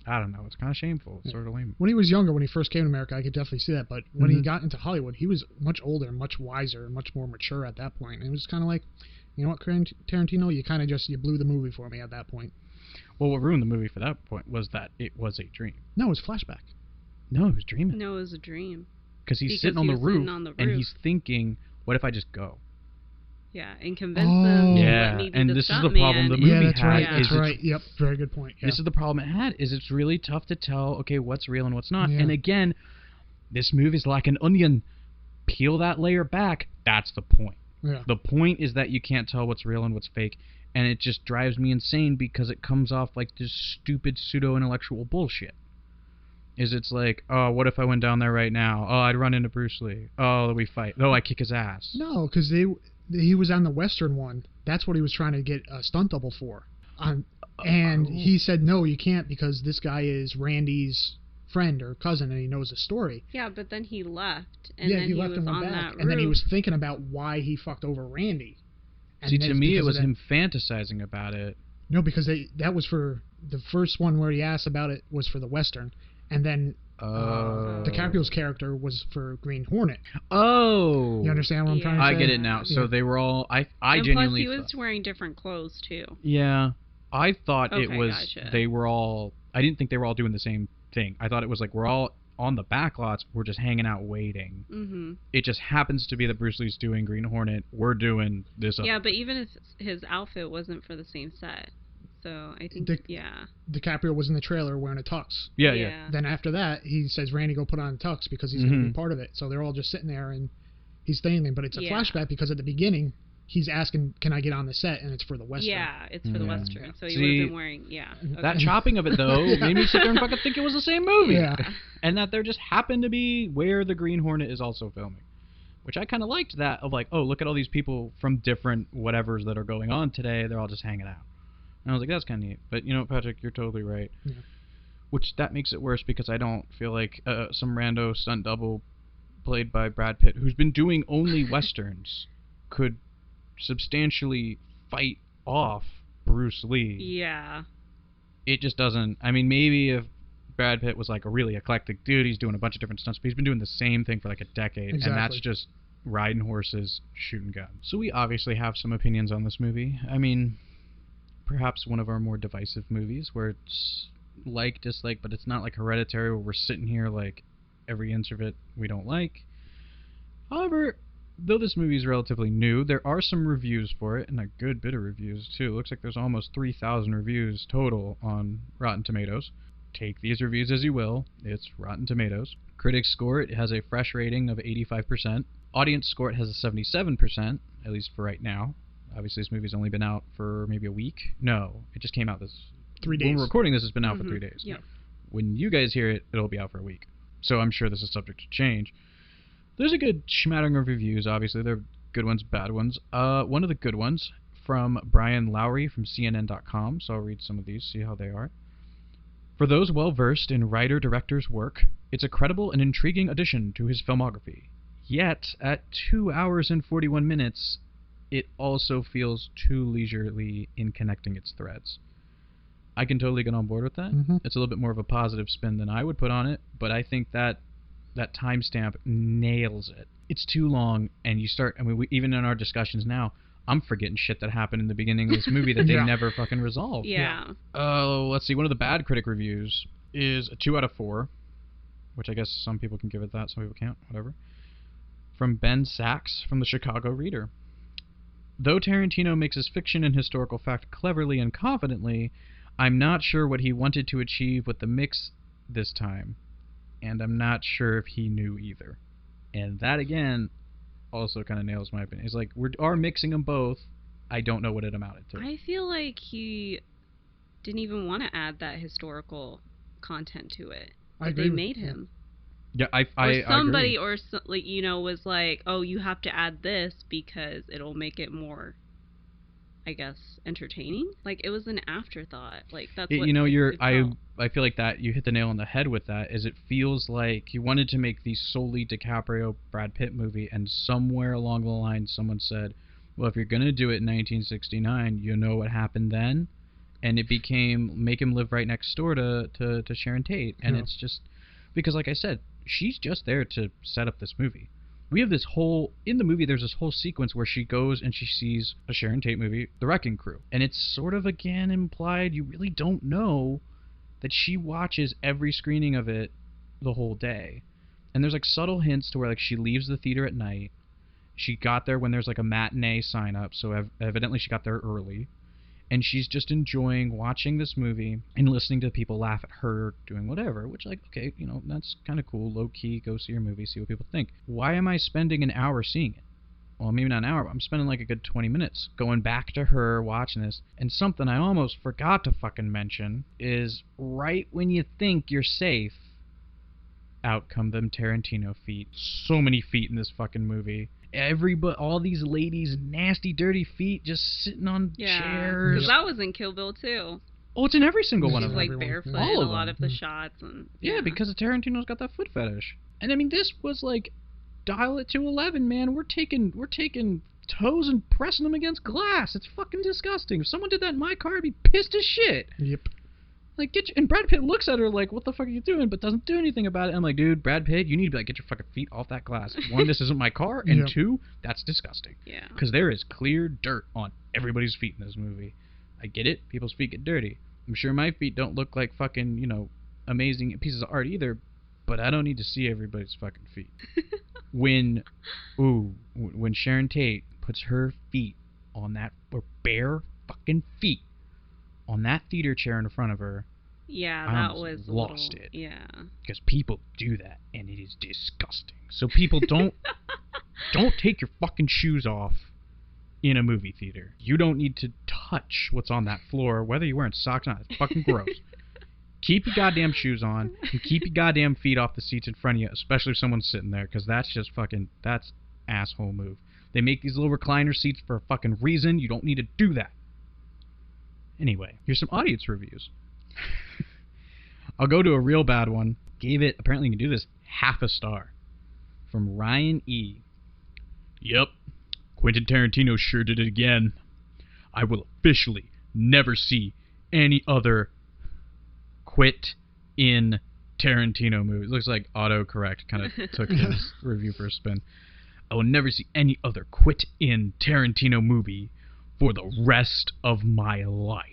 I don't know, it's kind of shameful. It's sort of lame. When he was younger, when he first came to America, I could definitely see that. But when he got into Hollywood, he was much older, much wiser, and much more mature at that point. And it was kind of like, you know what, Tarantino, you kind of just, you blew the movie for me at that point. Well, what ruined the movie for that point was that it was a dream. No, it was flashback. No, he was dreaming. No, it was a dream. Because he's sitting on the roof, and he's thinking, what if I just go? Yeah, and convince them. Yeah, and this is the problem the movie that's had. Right, that's right. Yep, very good point. Yeah. This is the problem it had, is it's really tough to tell, okay, what's real and what's not. Yeah. And again, this movie's like an onion. Peel that layer back, that's the point. Yeah. The point is that you can't tell what's real and what's fake, and it just drives me insane because it comes off like this stupid pseudo-intellectual bullshit. It's like, oh, what if I went down there right now? Oh, I'd run into Bruce Lee. Oh, we fight. Oh, I kick his ass. No, because he was on the Western one. That's what he was trying to get a stunt double for. And he said, no, you can't, because this guy is Randy's friend or cousin, and he knows the story. Yeah, but then he left, and then he left was and went on back, that roof. and then he was thinking about why he fucked over Randy. And see, to me, it was him fantasizing about it. No, because that was for the first one where he asked about it was for the Western, and then DiCaprio's character was for Green Hornet. Oh, you understand what I'm trying to say? I get it now. So they were all. I and genuinely. Plus, he was wearing different clothes too. Yeah, I thought it was. Gotcha. They were all. I didn't think they were all doing the same thing. I thought it was like we're all on the back lots. We're just hanging out waiting. Mm-hmm. It just happens to be that Bruce Lee's doing Green Hornet. We're doing this. Yeah, but even if his outfit wasn't for the same set. So I think, DiCaprio was in the trailer wearing a tux. Yeah. Then after that, he says, Randy, go put on a tux because he's going to be part of it. So they're all just sitting there, and he's saying anything, but it's a Yeah. flashback because at the beginning he's asking, "Can I get on the set?" and it's for the Western. Yeah, it's for the Western. So he See, would have been wearing, okay. That chopping of it, though, made me sit there and fucking think it was the same movie. Yeah. And that there just happened to be where the Green Hornet is also filming. Which I kind of liked that, of like, oh, look at all these people from different whatevers that are going on today. They're all just hanging out. And I was like, that's kind of neat. But, you know, Patrick, you're totally right. Yeah. Which, that makes it worse because I don't feel like some rando stunt double played by Brad Pitt, who's been doing only Westerns, could substantially fight off Bruce Lee. Yeah. It just doesn't. I mean, maybe if Brad Pitt was like a really eclectic dude, he's doing a bunch of different stunts, but he's been doing the same thing for like a decade, Exactly. and that's just riding horses, shooting guns. So we obviously have some opinions on this movie. I mean, perhaps one of our more divisive movies, where it's like, dislike, but it's not like Hereditary, where we're sitting here like every inch of it we don't like. However, though this movie is relatively new, there are some reviews for it, and a good bit of reviews too. It looks like there's almost 3,000 reviews total on Rotten Tomatoes. Take these reviews as you will. It's Rotten Tomatoes. Critics score it has a fresh rating of 85%. Audience score it has a 77%, at least for right now. Obviously, this movie's only been out for maybe a week. No, it just came out 3 days. When we're recording this, it's been out for 3 days. Yep. When you guys hear it, it'll be out for a week. So I'm sure this is subject to change. There's a good smattering of reviews, obviously. There are good ones, bad ones. One of the good ones from Brian Lowry from CNN.com, so I'll read some of these, see how they are. For those well-versed in writer-director's work, it's a credible and intriguing addition to his filmography. Yet, at 2 hours and 41 minutes, it also feels too leisurely in connecting its threads. I can totally get on board with that. Mm-hmm. It's a little bit more of a positive spin than I would put on it, but I think that timestamp nails it. It's too long, and you start, I mean, even in our discussions now, I'm forgetting shit that happened in the beginning of this movie that they Yeah. never fucking resolved. Yeah. Let's see. One of the bad critic reviews is a 2 out of 4, which I guess some people can give it that, some people can't, whatever. From Ben Sachs from the Chicago Reader. Though Tarantino mixes fiction and historical fact cleverly and confidently, I'm not sure what he wanted to achieve with the mix this time, and I'm not sure if he knew either. And that, again, also kind of nails my opinion. It's like, we are mixing them both. I don't know what it amounted to. I feel like he didn't even want to add that historical content to it. I But they agree with- made him. Yeah, I Or somebody, agree. or like, you know, was like, oh, you have to add this because it'll make it more, I guess, entertaining. Like, it was an afterthought. Like, that's what You know, it felt. I feel like that you hit the nail on the head with that. Is it feels like you wanted to make the solely DiCaprio Brad Pitt movie, and somewhere along the line someone said, well, if you're gonna do it in 1969, you know what happened then, and it became make him live right next door to Sharon Tate, and Yeah. it's just because, like I said, she's just there to set up this movie. We have this whole, in the movie, there's this whole sequence where she goes and she sees a Sharon Tate movie, The Wrecking Crew. And it's sort of, again, implied you really don't know that she watches every screening of it the whole day. And there's, like, subtle hints to where, like, she leaves the theater at night. She got there when there's, like, a matinee sign-up, so evidently she got there early. And she's just enjoying watching this movie and listening to people laugh at her doing whatever, which, like, okay, you know, that's kind of cool. Low-key, go see your movie, see what people think. Why am I spending an hour seeing it? Well, maybe not an hour, but I'm spending, like, a good 20 minutes going back to her, watching this. And something I almost forgot to fucking mention is right when you think you're safe, out come them Tarantino feet. So many feet in this fucking movie. All these ladies' nasty, dirty feet just sitting on Yeah. chairs. 'Cause that was in Kill Bill, too. Oh, it's in every single one She's of like them. Everyone. barefoot All in of a lot them. of the shots. And Yeah, because Tarantino's got that foot fetish. And I mean, this was like, dial it to 11, man. We're taking toes and pressing them against glass. It's fucking disgusting. If someone did that in my car, I'd be pissed as shit. Yep. Like, and Brad Pitt looks at her like, what the fuck are you doing? But doesn't do anything about it. I'm like, dude, Brad Pitt, you need to be like, get your fucking feet off that glass. One, this isn't my car. And Yep. two, that's disgusting. Yeah. Because there is clear dirt on everybody's feet in this movie. I get it. People's feet get dirty. I'm sure my feet don't look like fucking, you know, amazing pieces of art either. But I don't need to see everybody's fucking feet. When Sharon Tate puts her feet on that, or bare fucking feet, on that theater chair in front of her, Yeah, I that almost was a lost little, it. Yeah. because people do that, and it is disgusting. So people don't Don't take your fucking shoes off in a movie theater. You don't need to touch what's on that floor, whether you're wearing socks or not. It's fucking gross. Keep your goddamn shoes on, and keep your goddamn feet off the seats in front of you, especially if someone's sitting there, because that's just fucking, that's asshole move. They make these little recliner seats for a fucking reason. You don't need to do that. Anyway, here's some audience reviews. I'll go to a real bad one. Gave it, apparently you can do this, half a star. From Ryan E. Yep, Quentin Tarantino sure did it again. I will officially never see any other quit in Tarantino movies. Looks like autocorrect kind of took his review for a spin. I will never see any other quit in Tarantino movie for the rest of my life.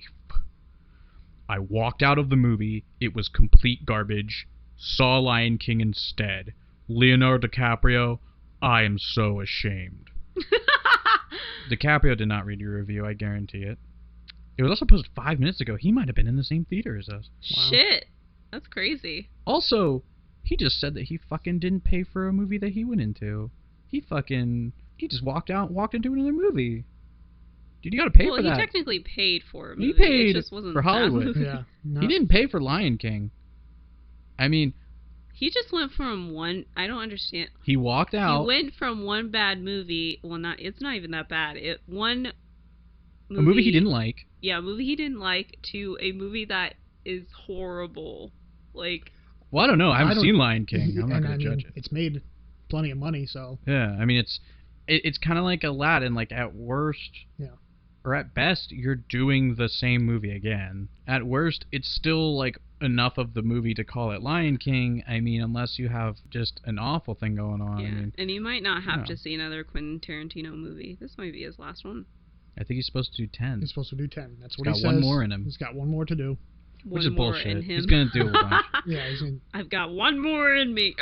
I walked out of the movie. It was complete garbage. Saw Lion King instead. Leonardo DiCaprio, I am so ashamed. DiCaprio did not read your review, I guarantee it. It was also posted 5 minutes ago. He might have been in the same theater as us. Wow. Shit. That's crazy. Also, he just said that he fucking didn't pay for a movie that he went into. He just walked out and walked into another movie. Dude, you gotta pay for that. Well, he technically paid for a movie. He paid it just wasn't for Hollywood. Yeah. No. He didn't pay for Lion King. I mean... He just went from one... I don't understand. He walked out. He went from one bad movie... Well, it's not even that bad. One movie... A movie he didn't like. Yeah, a movie he didn't like to a movie that is horrible. Like... Well, I don't know. I haven't seen Lion King. I'm not going to judge it. It's made plenty of money, so... Yeah, I mean, it's kind of like Aladdin. Like, at worst... Yeah. Or at best, you're doing the same movie again. At worst, it's still, like, enough of the movie to call it Lion King. I mean, unless you have just an awful thing going on. Yeah, I mean, and you might not have to see another Quentin Tarantino movie. This might be his last one. I think he's supposed to do 10. He's supposed to do 10. That's what he says. He's got one more in him. He's got one more to do. Which is bullshit. He's going to do a bunch. Yeah, he's in. I've got one more in me.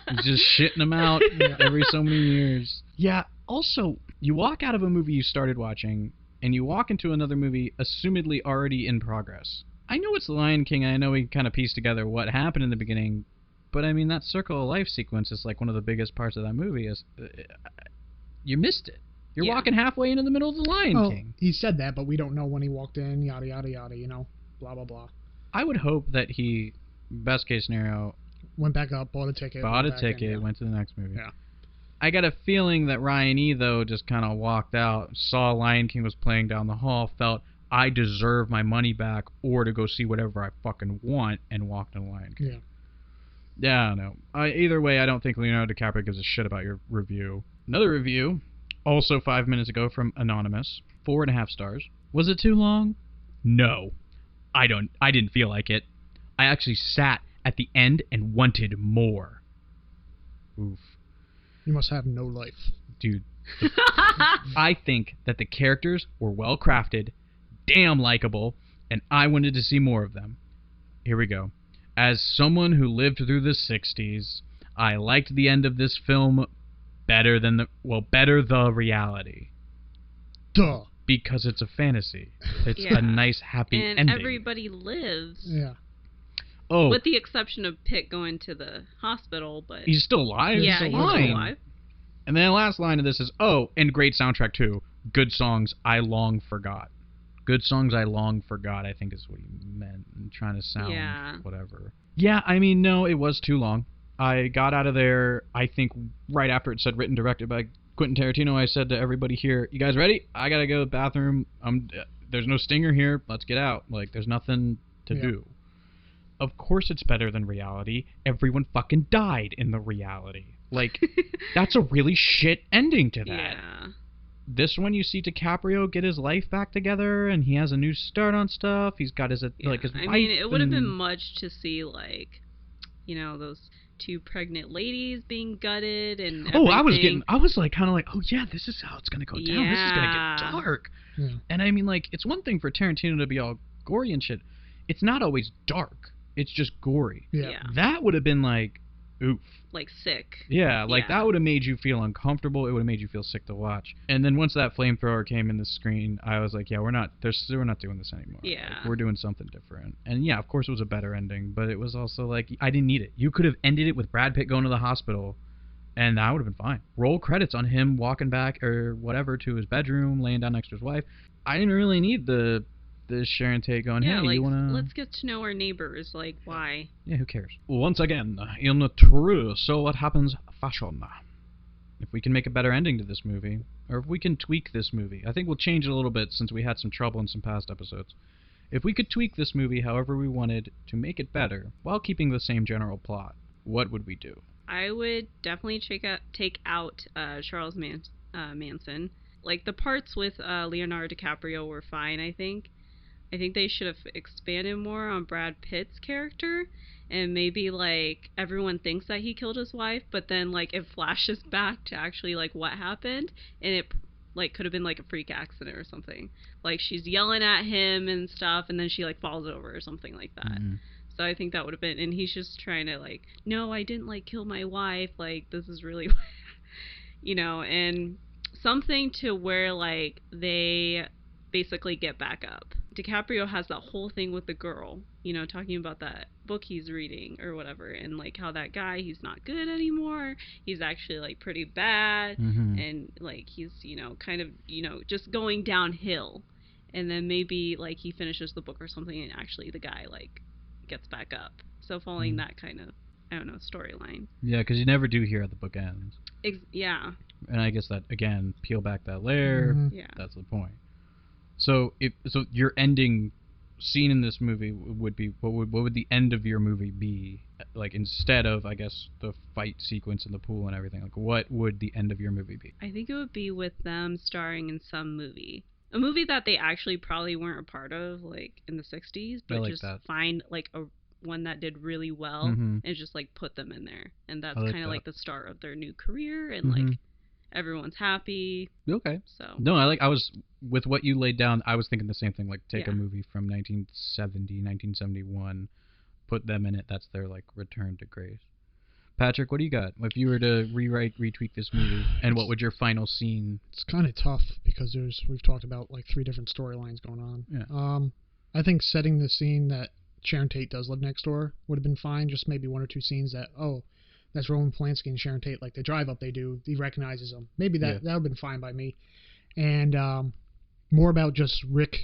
He's just shitting them out every so many years. Yeah, also, you walk out of a movie you started watching, and you walk into another movie assumedly already in progress. I know it's The Lion King, and I know we kind of pieced together what happened in the beginning, but I mean, that Circle of Life sequence is like one of the biggest parts of that movie. You missed it. You're walking halfway into the middle of The Lion King. He said that, but we don't know when he walked in, yada, yada, yada, you know, blah, blah, blah. I would hope that he, best case scenario... Went back up, bought a ticket. Went to the next movie. Yeah. I got a feeling that Ryan E., though, just kind of walked out, saw Lion King was playing down the hall, felt, I deserve my money back, or to go see whatever I fucking want, and walked in Lion King. Yeah, I don't know. Either way, I don't think Leonardo DiCaprio gives a shit about your review. Another review, also 5 minutes ago from Anonymous, 4.5 stars. Was it too long? No. I didn't feel like it. I actually sat at the end and wanted more. Oof. You must have no life. Dude. I think that the characters were well crafted, damn likable, and I wanted to see more of them. Here we go. As someone who lived through the 60s, I liked the end of this film better than the reality. Duh. Because it's a fantasy. It's a nice, happy ending. And everybody lives. Yeah. Oh. With the exception of Pitt going to the hospital, but... He's still alive. Yeah, he's still alive. And then the last line of this is, and great soundtrack too. Good songs I long forgot. Good songs I long forgot, I think is what he meant. I'm trying to sound whatever. Yeah, I mean, no, it was too long. I got out of there, I think, right after it said written, directed by Quentin Tarantino. I said to everybody here, you guys ready? I gotta go to the bathroom. There's no stinger here. Let's get out. Like, there's nothing to do. Of course it's better than reality. Everyone fucking died in the reality. Like, that's a really shit ending to that. Yeah. This one, you see DiCaprio get his life back together, and he has a new start on stuff. He's got his his wife. I mean, it would have been much to see, like, you know, those two pregnant ladies being gutted and everything. I was like, kind of like, oh yeah, this is how it's gonna go down. This is gonna get dark. Yeah. And I mean, like, it's one thing for Tarantino to be all gory and shit. It's not always dark. It's just gory. Yeah. That would have been like, oof. Like sick. Yeah, like that would have made you feel uncomfortable. It would have made you feel sick to watch. And then once that flamethrower came in the screen, I was like, yeah, we're not doing this anymore. Yeah. Like, we're doing something different. And yeah, of course it was a better ending, but it was also like, I didn't need it. You could have ended it with Brad Pitt going to the hospital And that would have been fine. Roll credits on him walking back or whatever to his bedroom, laying down next to his wife. I didn't really need the Sharon Tate going, Yeah, hey, like, you want to... let's get to know our neighbors. Like, why? Yeah, who cares? Once again, in the true So What Happens fashion. If we can make a better ending to this movie, or if we can tweak this movie. I think we'll change it a little bit since we had some trouble in some past episodes. If we could tweak this movie however we wanted to make it better, while keeping the same general plot, what would we do? I would definitely take out Charles Manson. Like, the parts with Leonardo DiCaprio were fine, I think. I think they should have expanded more on Brad Pitt's character, and maybe, like, everyone thinks that he killed his wife, but then, like, it flashes back to actually, like, what happened, and it, like, could have been, like, a freak accident or something. Like, she's yelling at him and stuff, and then she, like, falls over or something like that. Mm-hmm. So I think that would have been, and he's just trying to, like, no, I didn't, like, kill my wife, like, this is really, you know, and something to where, like, they basically get back up. DiCaprio has that whole thing with the girl, you know, talking about that book he's reading or whatever, and, like, how that guy, he's not good anymore, he's actually, like, pretty bad, and, like, he's, you know, kind of, you know, just going downhill, and then maybe, like, he finishes the book or something, and actually the guy, like, gets back up. So following that kind of, I don't know, storyline. Yeah, because you never do hear how the book ends. Yeah. And I guess that, again, peel back that layer, Yeah. that's the point. So your ending scene in this movie would be, what would the end of your movie be? Like, instead of, I guess, the fight sequence in the pool and everything, like, what would the end of your movie be? I think it would be with them starring in some movie. A movie that they actually probably weren't a part of, like, in the 60s, but like just that. Find, like, a one that did really well and just, like, put them in there. And that's kind of like the start of their new career, and, like, everyone's happy. Okay. So. No, I was, with what you laid down, I was thinking the same thing, like, take a movie from 1970, 1971, put them in it, that's their, like, return to grace. Patrick, what do you got? If you were to retweak this movie, and what would your final scene... It's kind of tough because we've talked about, like, 3 different storylines going on. Yeah. I think setting the scene that Sharon Tate does live next door would have been fine. Just maybe 1 or 2 scenes that, oh, that's Roman Polanski and Sharon Tate, like the drive up they do, he recognizes them. Maybe that would have been fine by me. And more about just Rick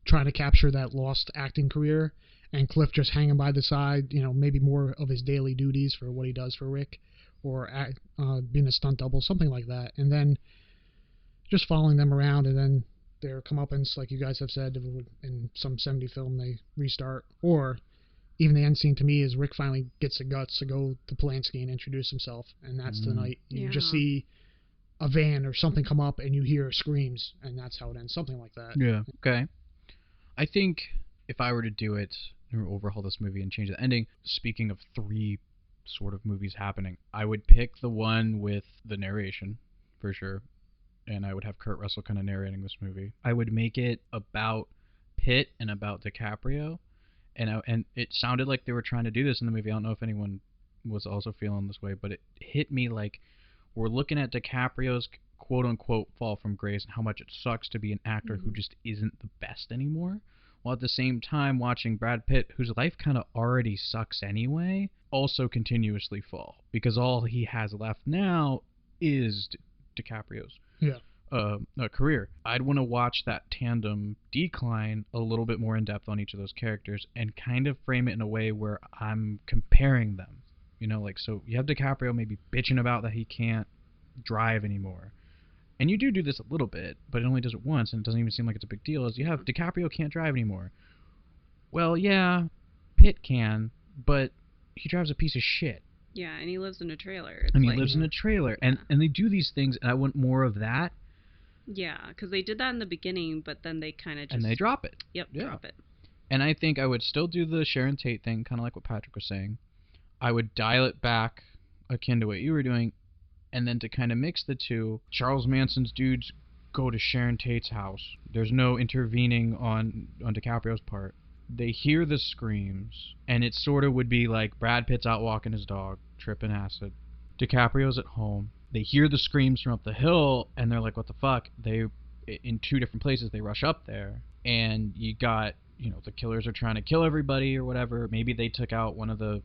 trying to capture that lost acting career, and Cliff just hanging by the side, you know, maybe more of his daily duties for what he does for Rick, or being a stunt double, something like that. And then just following them around, and then their comeuppance, like you guys have said, in some 70 film, they restart. Or even the end scene to me is Rick finally gets the guts to go to Polanski and introduce himself, and that's the night you just see a van or something come up and you hear screams, and that's how it ends, something like that. Yeah. Okay. I think if I were to do it, or overhaul this movie and change the ending, speaking of 3 sort of movies happening, I would pick the one with the narration, for sure, and I would have Kurt Russell kind of narrating this movie. I would make it about Pitt and about DiCaprio, and it sounded like they were trying to do this in the movie. I don't know if anyone was also feeling this way, but it hit me like we're looking at DiCaprio's quote-unquote fall from grace and how much it sucks to be an actor who just isn't the best anymore, while at the same time watching Brad Pitt, whose life kind of already sucks anyway, also continuously fall, because all he has left now is DiCaprio's career. I'd want to watch that tandem decline a little bit more in depth on each of those characters and kind of frame it in a way where I'm comparing them. You know, like, so you have DiCaprio maybe bitching about that he can't drive anymore. And you do this a little bit, but it only does it once, and it doesn't even seem like it's a big deal, is you have DiCaprio can't drive anymore. Well, yeah, Pitt can, but he drives a piece of shit. Yeah, and he lives in a trailer. He lives in a trailer. And they do these things, and I want more of that. Yeah, because they did that in the beginning, but then they kind of just... And they drop it. Yep, drop it. And I think I would still do the Sharon Tate thing, kind of like what Patrick was saying. I would dial it back, akin to what you were doing, and then to kind of mix the two, Charles Manson's dudes go to Sharon Tate's house. There's no intervening on DiCaprio's part. They hear the screams, and it sort of would be like Brad Pitt's out walking his dog, tripping acid. DiCaprio's at home. They hear the screams from up the hill, and they're like, what the fuck? In 2 different places, they rush up there, and you got, you know, the killers are trying to kill everybody or whatever. Maybe they took out one of the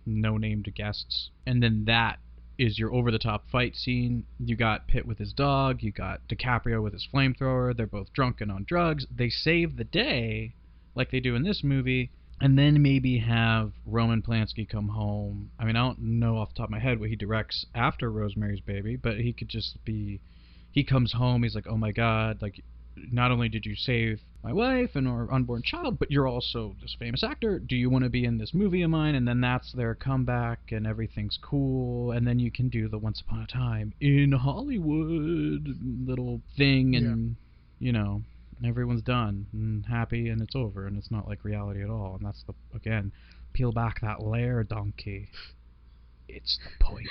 no-named guests, and then that is your over-the-top fight scene. You got Pitt with his dog. You got DiCaprio with his flamethrower. They're both drunk and on drugs. They save the day, like they do in this movie, and then maybe have Roman Polanski come home. I mean, I don't know off the top of my head what he directs after Rosemary's Baby, but he could just be... He comes home, he's like, oh my god, like, not only did you save my wife and our unborn child, but you're also this famous actor. Do you want to be in this movie of mine? And then that's their comeback, and everything's cool. And then you can do the Once Upon a Time in Hollywood little thing, and, you know, everyone's done and happy, and it's over, and it's not like reality at all. And that's the, again, peel back that layer, donkey. It's the point.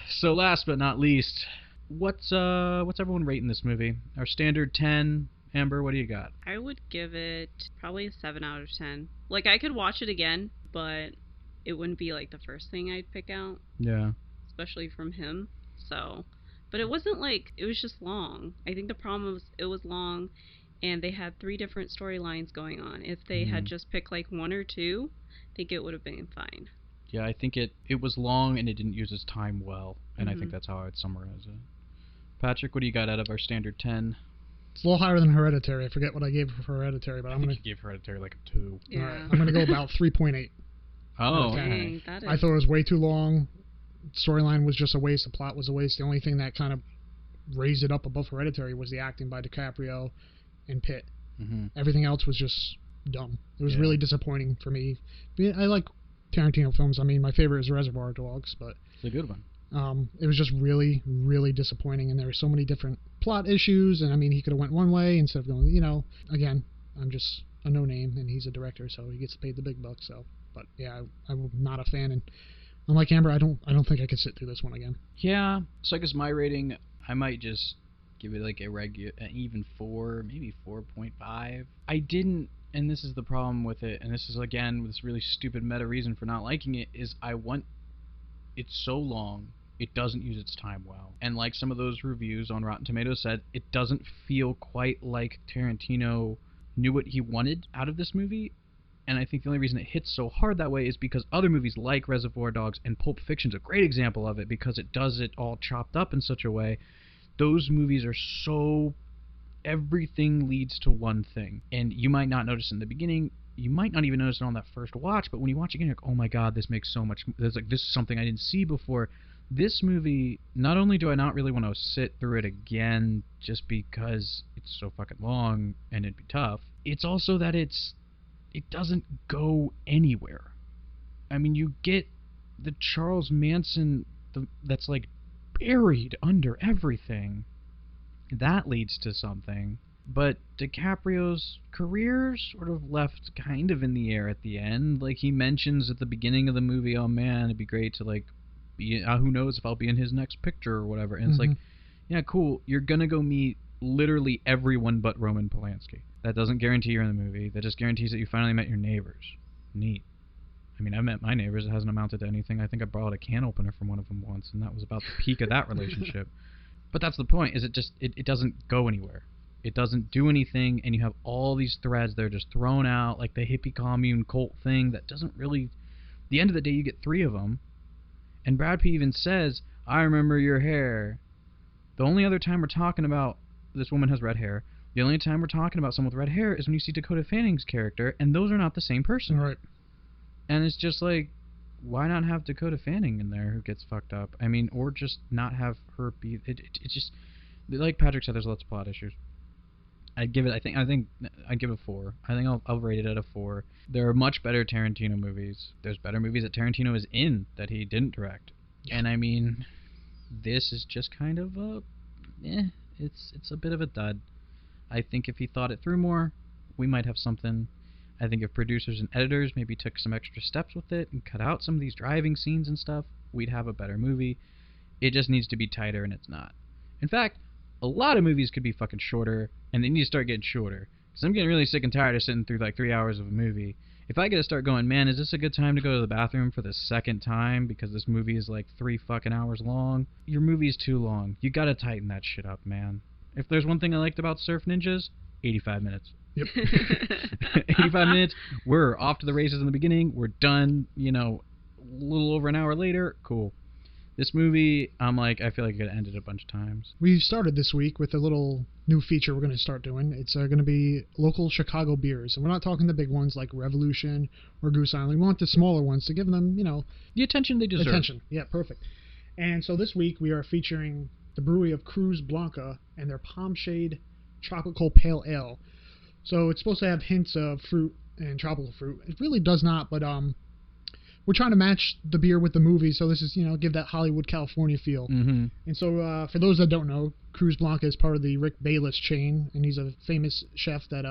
So last but not least, what's everyone rating this movie? Our standard 10. Amber, what do you got? I would give it probably a 7 out of 10. Like, I could watch it again, but it wouldn't be like the first thing I'd pick out. Yeah. Especially from him. So, but it wasn't like, it was just long. I think the problem was it was long, and they had 3 different storylines going on. If they had just picked like 1 or 2, I think it would have been fine. Yeah, I think it was long and it didn't use its time well, and I think that's how I'd summarize it. Patrick, what do you got out of our standard 10? It's a little higher than Hereditary. I forget what I gave for Hereditary, but I think you gave Hereditary like a 2. Yeah. All right, I'm going to go about 3.8. Oh, dang, that is... I thought it was way too long. Storyline was just a waste. The plot was a waste. The only thing that kind of raised it up above Hereditary was the acting by DiCaprio and Pitt. Everything else was just dumb. It was really disappointing for me. I like Tarantino films. I mean, my favorite is Reservoir Dogs, but it's a good one. It was just really, really disappointing, and there were so many different plot issues, and I mean, he could have went one way instead of going, you know, again, I'm just a no-name, and he's a director, so he gets paid the big bucks, so, but yeah, I'm not a fan, and unlike Amber, I don't think I could sit through this one again. Yeah, so I guess my rating, I might just give it like an even 4, maybe 4.5. I didn't, and this is the problem with it, and this is, again, this really stupid meta reason for not liking it, is it's so long, it doesn't use its time well. And like some of those reviews on Rotten Tomatoes said, it doesn't feel quite like Tarantino knew what he wanted out of this movie. And I think the only reason it hits so hard that way is because other movies like Reservoir Dogs and Pulp Fiction's a great example of it, because it does it all chopped up in such a way. Those movies are so... everything leads to one thing. And you might not notice in the beginning, you might not even notice it on that first watch, but when you watch it again, you're like, oh my god, this makes so much... This is something I didn't see before. This movie, not only do I not really want to sit through it again just because it's so fucking long and it'd be tough, it's also that it doesn't go anywhere. I mean, you get the Charles Manson that's like buried under everything. That leads to something. But DiCaprio's career sort of left kind of in the air at the end. Like, he mentions at the beginning of the movie, oh man, it'd be great to like be, who knows if I'll be in his next picture or whatever. And it's like, yeah, cool, you're gonna go meet literally everyone but Roman Polanski. That doesn't guarantee you're in the movie. That just guarantees that you finally met your neighbors. Neat. I mean, I've met my neighbors. It hasn't amounted to anything. I think I borrowed a can opener from one of them once, and that was about the peak of that relationship. But that's the point, is it doesn't go anywhere. It doesn't do anything, and you have all these threads that are just thrown out, like the hippie commune cult thing that doesn't really... At the end of the day, you get 3 of them, and Brad Pitt even says, I remember your hair. The only other time we're talking about this woman has red hair, the only time we're talking about someone with red hair is when you see Dakota Fanning's character, and those are not the same person. Right. And it's just like, why not have Dakota Fanning in there who gets fucked up? I mean, or just not have her be... It's just... Like Patrick said, there's lots of plot issues. I'd give it, I think I'd give it a 4. I think I'll rate it at a 4. There are much better Tarantino movies. There's better movies that Tarantino is in that he didn't direct. And I mean, this is just kind of a... it's a bit of a dud. I think if he thought it through more, we might have something. I think if producers and editors maybe took some extra steps with it and cut out some of these driving scenes and stuff, we'd have a better movie. It just needs to be tighter, and it's not. In fact, a lot of movies could be fucking shorter, and they need to start getting shorter. Because I'm getting really sick and tired of sitting through like 3 hours of a movie. If I get to start going, man, is this a good time to go to the bathroom for the second time because this movie is like 3 fucking hours long? Your movie is too long. You gotta tighten that shit up, man. If there's one thing I liked about Surf Ninjas, 85 minutes. Yep. 85 minutes, we're off to the races in the beginning, we're done, you know, a little over an hour later, cool. This movie, I feel like it ended a bunch of times. We started this week with a little new feature we're going to start doing. It's going to be local Chicago beers. And we're not talking the big ones like Revolution or Goose Island. We want the smaller ones to give them, The attention they deserve. attention. Yeah, perfect. And so this week we are featuring the brewery of Cruz Blanca and their Palm Shade Tropical Pale Ale. So it's supposed to have hints of fruit and tropical fruit. It really does not, but we're trying to match the beer with the movie, so this is, give that Hollywood, California feel. Mm-hmm. And so for those that don't know, Cruz Blanca is part of the Rick Bayless chain, and he's a famous chef that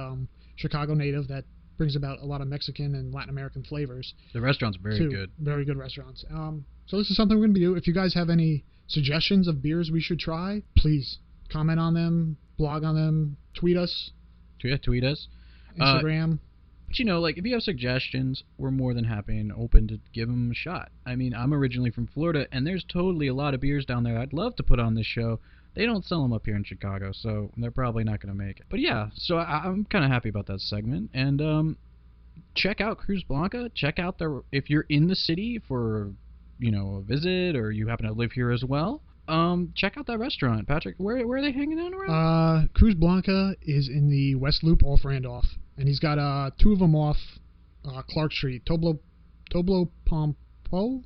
Chicago native that brings about a lot of Mexican and Latin American flavors. The restaurant's very good. Very good restaurants. So this is something we're going to do. If you guys have any suggestions of beers we should try, please comment on them, blog on them, tweet us. Yeah, tweet us. Instagram. But if you have suggestions, we're more than happy and open to give them a shot. I mean, I'm originally from Florida, and there's totally a lot of beers down there I'd love to put on this show. They don't sell them up here in Chicago, so they're probably not going to make it. But yeah, so I'm kind of happy about that segment. And check out Cruz Blanca. Check out if you're in the city for, a visit, or you happen to live here as well. Check out that restaurant. Patrick, where are they hanging out around? Cruz Blanca is in the West Loop off Randolph. And he's got two of them off Clark Street. Toblo Pompo, I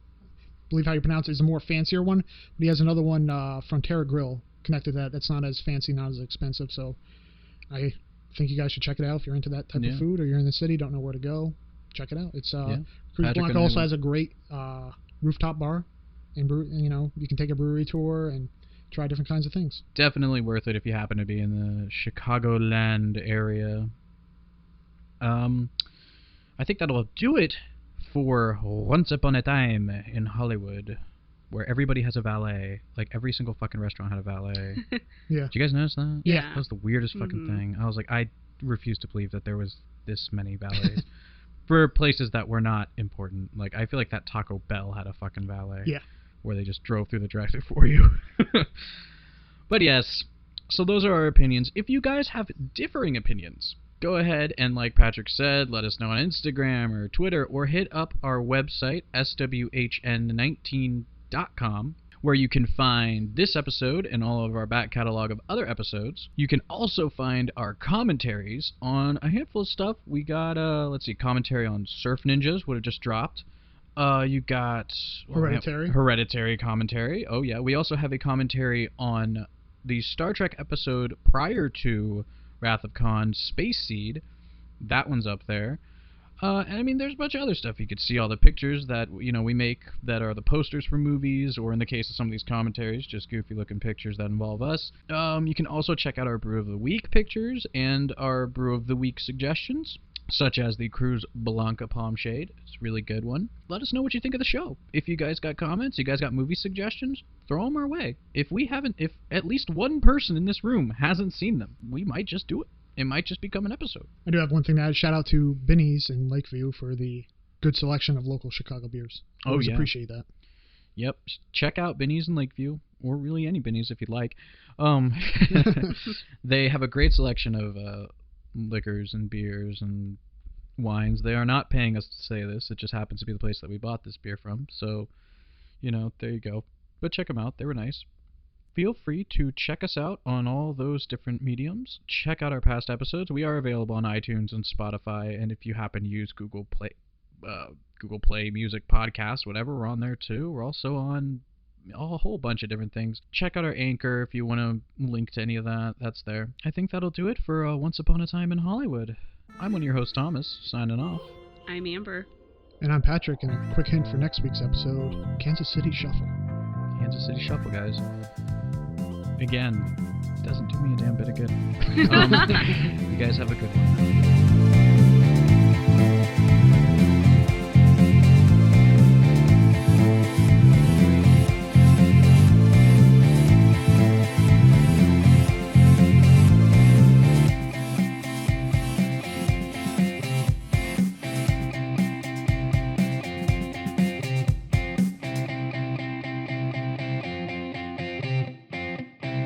believe how you pronounce it, is a more fancier one. But he has another one, Frontera Grill, connected to that. That's not as fancy, not as expensive. So I think you guys should check it out if you're into that type of food, or you're in the city, don't know where to go. Check it out. It's Cruz Blanca also has a great rooftop bar, and you can take a brewery tour and try different kinds of things. Definitely worth it if you happen to be in the Chicagoland area. I think that'll do it for Once Upon a Time in Hollywood, where everybody has a valet. Like, every single fucking restaurant had a valet. Yeah. Did you guys notice that? Yeah. That was the weirdest fucking thing. I was like, I refuse to believe that there was this many valets. For places that were not important. Like, I feel like that Taco Bell had a fucking valet. Yeah. Where they just drove through the drive-thru for you. But yes, so those are our opinions. If you guys have differing opinions, go ahead and, like Patrick said, let us know on Instagram or Twitter, or hit up our website, swhn19.com, where you can find this episode and all of our back catalog of other episodes. You can also find our commentaries on a handful of stuff. We got, commentary on Surf Ninjas, would have just dropped. You got Hereditary commentary. Oh, yeah. We also have a commentary on the Star Trek episode prior to Wrath of Khan, Space Seed. That one's up there. And I mean, there's a bunch of other stuff. You could see all the pictures that, we make that are the posters for movies, or in the case of some of these commentaries, just goofy looking pictures that involve us. You can also check out our Brew of the Week pictures and our Brew of the Week suggestions, such as the Cruz Blanca Palm Shade. It's a really good one. Let us know what you think of the show. If you guys got comments, you guys got movie suggestions, throw them our way. If at least one person in this room hasn't seen them, we might just do it. It might just become an episode. I do have one thing to add. Shout out to Binny's in Lakeview for the good selection of local Chicago beers. Always appreciate that. Yep. Check out Binny's in Lakeview, or really any Binny's if you'd like. They have a great selection of liquors and beers and wines. They are not paying us to say this. It just happens to be the place that we bought this beer from. So, there you go. But check them out. They were nice. Feel free to check us out on all those different mediums. Check out our past episodes. We are available on iTunes and Spotify, and if you happen to use Google Play Music Podcast, whatever, we're on there too. We're also on a whole bunch of different things. Check out our Anchor if you want to link to any of that. That's there. I think that'll do it for Once Upon a Time in Hollywood. I'm one of your hosts, Thomas, signing off. I'm Amber. And I'm Patrick, and a quick hint for next week's episode, Kansas City Shuffle. Kansas City Shuffle, guys. Again, doesn't do me a damn bit of good. You guys have a good one.